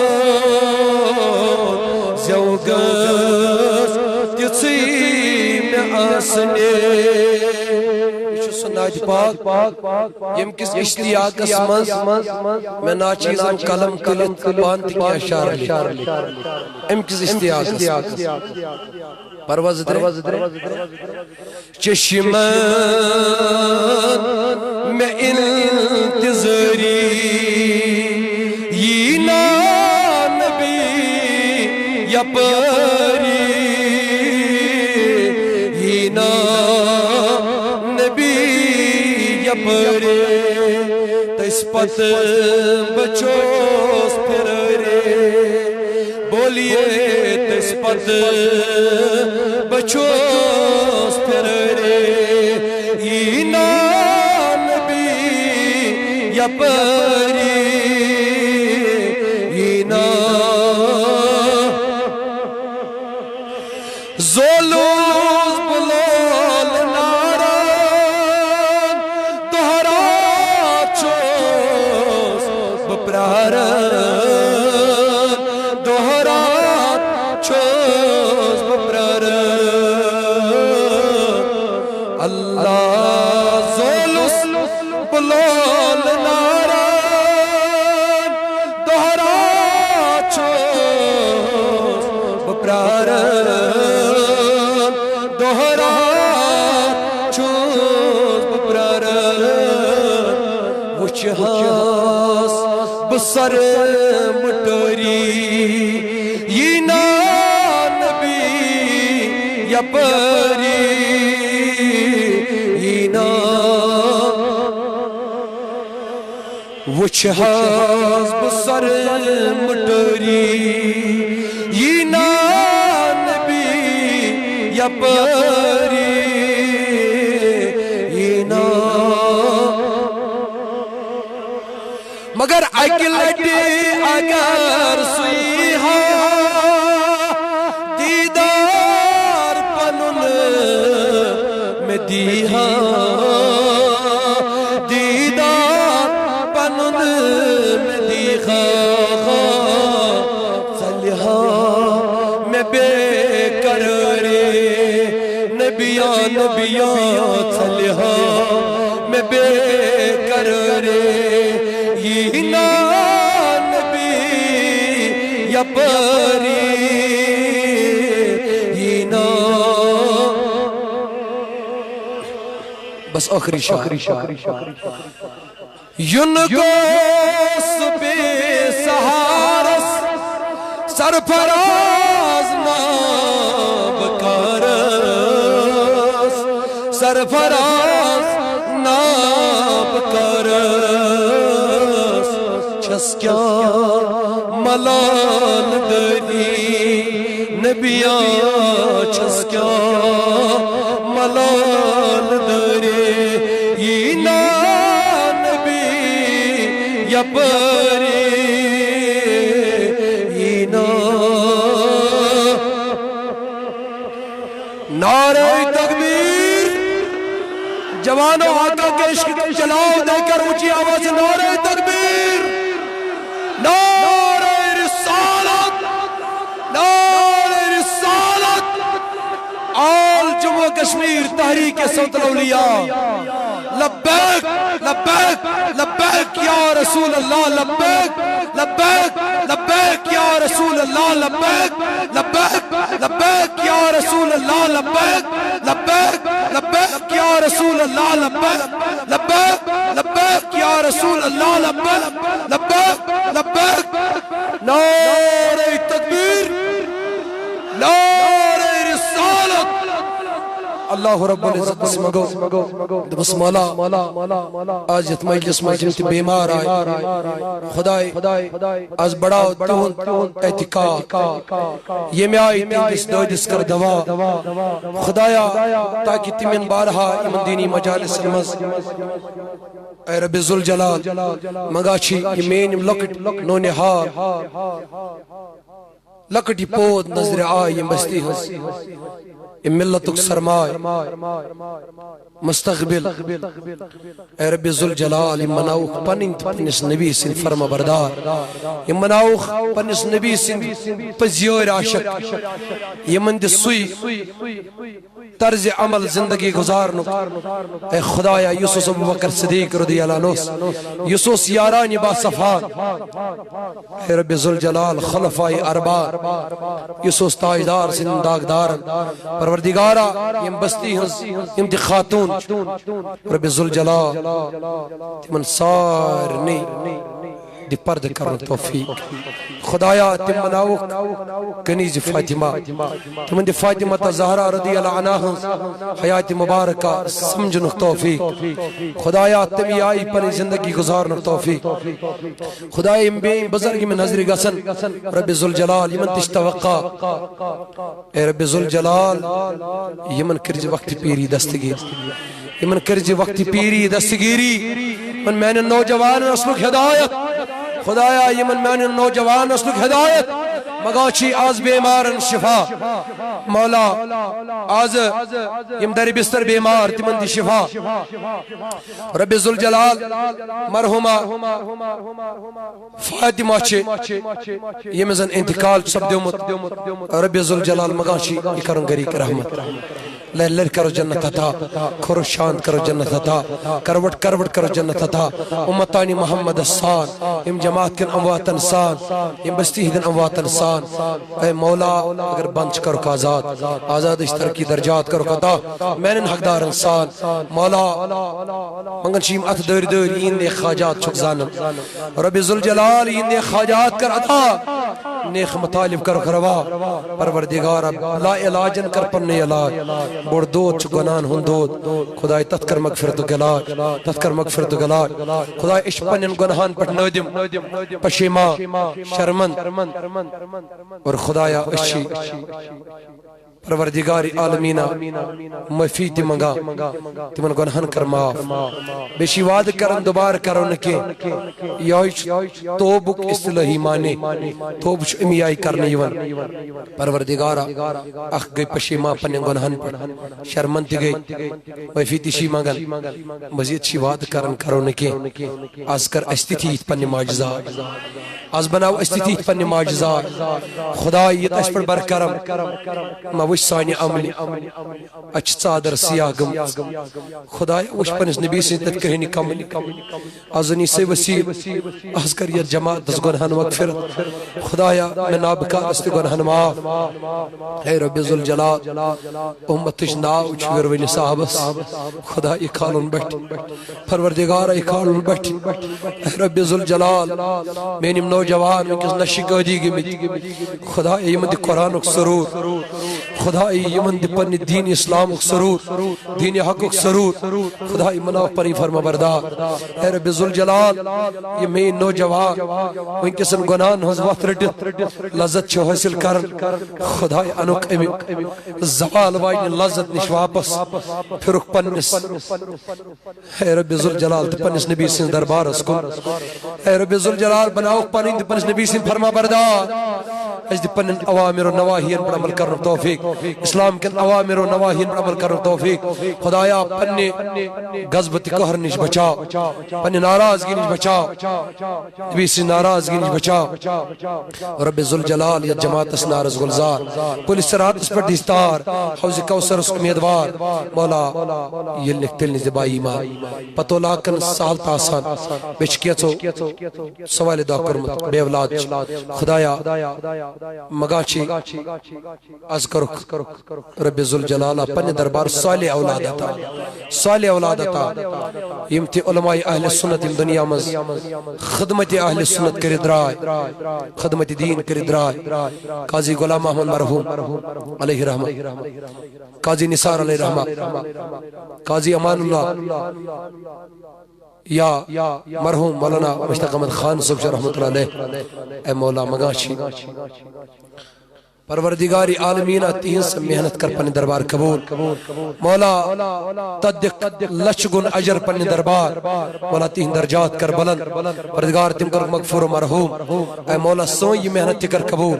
زیوگس تیسی میں آسنے یہ سنائی پاک یم کس اشتیاق اسمز میں ناچیزم قلم کلت پانتی کی اشار ام کس اشتیاق پرواز در چشمن میں انتظاری یہ نا نبی یا پری یہ نا نبی یا پری تیس پت بچوس پھر رے بولیے تیس پت بچوس پھر رے یہ نا نبی یا پری یہ نا زولوز بلال ناران دہرا چوس بپراران دہرا چوس بپراران اللہ زولوز بلال ناران دہرا چوس بپراران دہرا چوس بپراران وچھ ہاس بسر مٹوری یہ نا نبی یا پری یہ نا وچھ ہاس بسر مٹوری یہ نا نبی یا پری یہ نا مگر اکلٹی اگر سویہا دیدار پنن میں دیہا دیدار پنن میں دیہا صلیحا میں بے قرارے نبیان نبیان صلیحا میں بے قرارے یہ نا نبی یا پری یہ نا بس آخری شاعر یونگوس بے سہارس سرفراز نابکارس سرفراز نابکارس چھس کیا ملال دری نبیان چھس کیا ملال دری یہ نا نبی یا پری یہ نا نعرہ تکبیر جوانوں آقا کے عشق جلاؤ دے کر اونچی آواز نعرہ تکبیر نعرہ رسالت نعرہ رسالت آل جموں کشمیر تحریک صوت الاولیاء لبیک لبیک لبیک یا رسول اللہ لبیک لبیک لبیک یا رسول اللہ لبیک لبیک لبیک یا رسول اللہ لبیک لبیک لبیک یا رسول اللہ لبیک لبیک لبیک یا رسول اللہ لبیک لبیک لبیک نعرہ تکبیر نعرہ رسالت اللہ رب العزت اسمگو دبس مولا آج یت مجلس مجلس بیمار آئے خدای آج بڑا تہن اعتقاد یہ آئی تہندس دودس کر دوا خدایا تاکہ تمن بارہا امن دینی مجالس مز اے رب ذوالجلال مگا چھی یہ مین لکٹ نونہار لکٹی پود نظر آئی یہ بستی ہنس یہ ملتک سرمائے مستقبل اے رب ذوالجلال یہ مناوخ پنس نبی سن فرما بردار یہ مناوخ پنس نبی سن پزیور عاشق یہ مند سوئی طرز عمل زندگی گزارنو اے خدایا یسوس ابو بکر صدیق رضی اللہ عنہ یسوس یارانی با صفان اے رب ذوالجلال خلفائی اربار یسوس تاجدار سن داغدار پروردگارا یم بستی ہنس یم دی خاتون رب ذوالجلال تمن سارنی دی پرد کرن توفیق خدایا تم مناوک کنیز فاطمہ تمن دی فاطمہ زہرا رضی اللہ عنہ حیات مبارکہ سمجھن توفیق خدایا تم آئی پر زندگی گزارن توفیق خدایا ام بے بزرگ میں نظر گسن رب ذوالجلال یمن تش توقع اے رب ذوالجلال یمن کرج وقت پیری دستگیر یمن کرج وقت پیری دستگیری من میں نے نوجوان اسلوک ہدایت خدایا یمن میں نوجوان اسلوک ہدایت مگاچی آز بیمارن شفا مولا آز یم در بستر بیمار تمن دی شفا رب ذوالجلال مرحومہ فاطمہ چھے یم زن انتقال سب دیومت رب ذوالجلال مگاچی اکرن گری کر رحمت لہر کرو جنت عطا کھرو شانت کرو جنت عطا کروٹ کرو جنت عطا امتانی محمد السان ام جماعت کن اموات انسان ام بستی ہدن اموات انسان اے مولا اگر بند کرو کا آزاد اشتر کی درجات کرو کتا مینن حقدار انسان مولا منگن شیم ات دور این نیک خاجات چھک زانم رب ذوالجلال این نیک خاجات کر عطا نیک مطالب کرو کروا پروردگار لا علاجن کر پنے علاج بڑ دود چھ گناہن ہن دود خدای تت کر مغفرت گلاج تت کر مغفرت گلاج خدای اش پنن گناہن پٹ نادم پشیما شرمند اور خدایا اشی پروردگار عالمینہ معافی تی منگا تمن گناہن کر معاف بیشی وعد کرن دوبار کرو نکے یایچ توبک اصطلاحی مانے توبچ امی آئی کرنے یون پروردگارا اخ گئی پشیما پنے گناہن پر شرمن تی گئی معافی تی شی منگن مزید شی وعد کرن کرو نکے از کر استیتیت پنے معجزات از بناو استیتیت پنے معجزات خدای یہ تش پر برکرم وش سانی عملی اچھ چادر سیاہ گم خدای وش پنس نبی سے تذکرینی کملی ازنی سے وسیع از کر یہ جماعت دس گنہن مغفرت خدایا میں نابکار است گنہن معاف اے رب ذوالجلال امتش ناو چویر ولی صحابس خدا اکھالن بیٹھ پروردگار اکھالن بیٹھ اے رب ذوالجلال مینم نوجوان کس نشی گادی گمت خدا ایمن دی قرآن سرور خدای یمن دی پنی دین اسلام سرور دین حق سرور خدای مناف پری فرما بردار اے رب ذوالجلال یہ میں نوجوان ان کسن گناہن ہز وقت رڈت لذت چھو حاصل کرن خدای انوک امی زوال وائن لذت نش واپس پھرک پنس اے رب ذوالجلال دی پنس نبی سن دربار اس کو اے رب ذوالجلال بناو پنی دی پنس نبی سن فرما بردار اس دی پنن اوامر و نواہین پر عمل کرن توفیق اسلام کے اوامر و نواہین پر عمل کرن توفیق خدایا پنی غضبت قہر نش بچاؤ پنی ناراضگی نش بچاؤ نبی سے ناراضگی نش بچاؤ رب ذوالجلال یا جماعت اس نارز گلزار پولیس سرات اس پر دیستار حوض کوثر اس امیدوار مولا یہ لکھتل نزبائی ایمان پتو لاکن سال تاسان بچ کیچو سوال دا کرمت بے اولاد خدایا مگاچی از کرک رب ذوالجلالہ پنہ دربار صالح اولاد عطا صالح اولاد عطا یم تہ علماء اہل سنت یم دنیا مز خدمت اہل سنت کر درائے خدمت دین کر درائے قاضی غلام محمد مرحوم علیہ رحمہ قاضی نثار علیہ رحمہ قاضی امان اللہ یا مرحوم مولانا مشتاق احمد خان صاحب رحمۃ اللہ علیہ اے مولا مگاشی پروردگاری عالمین تہن سے محنت کر پنہ دربار قبول مولا تدق لچ گن اجر پنہ دربار مولا تہن درجات کر بلند پروردگار تم کر مغفور و مرحوم اے مولا سو یہ محنت کر قبول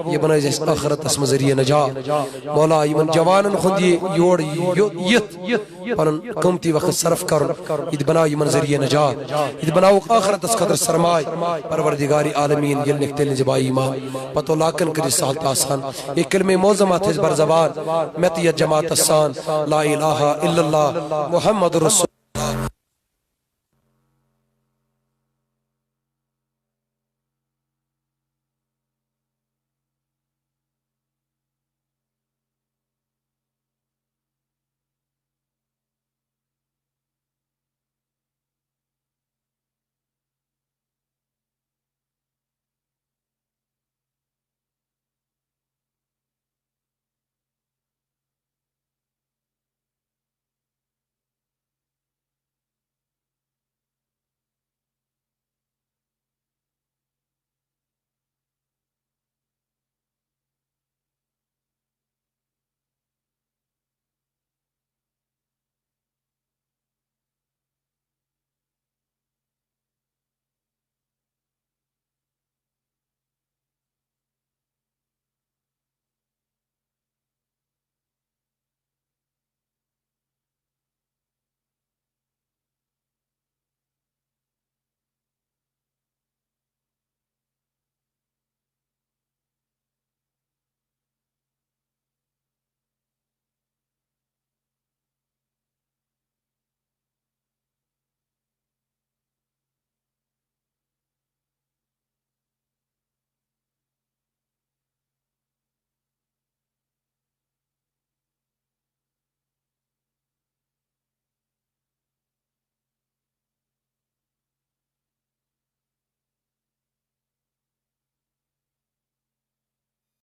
یہ بنائی جس آخرت اسم ذریعہ نجات مولا یمن جوانن خود یہ یوڑ یت پنن قیمتی وقت صرف کر یہ بناو یمن ذریعہ نجات یہ بناو آخرت اس قدر سرمائے پروردگاری عالمین یل نکتے لزبائی ایمان پتو لاکن کری سالت آسان یہ کلمہ موزمات اس بر زبان میتیت جماعت السان لا الہ الا اللہ محمد رسول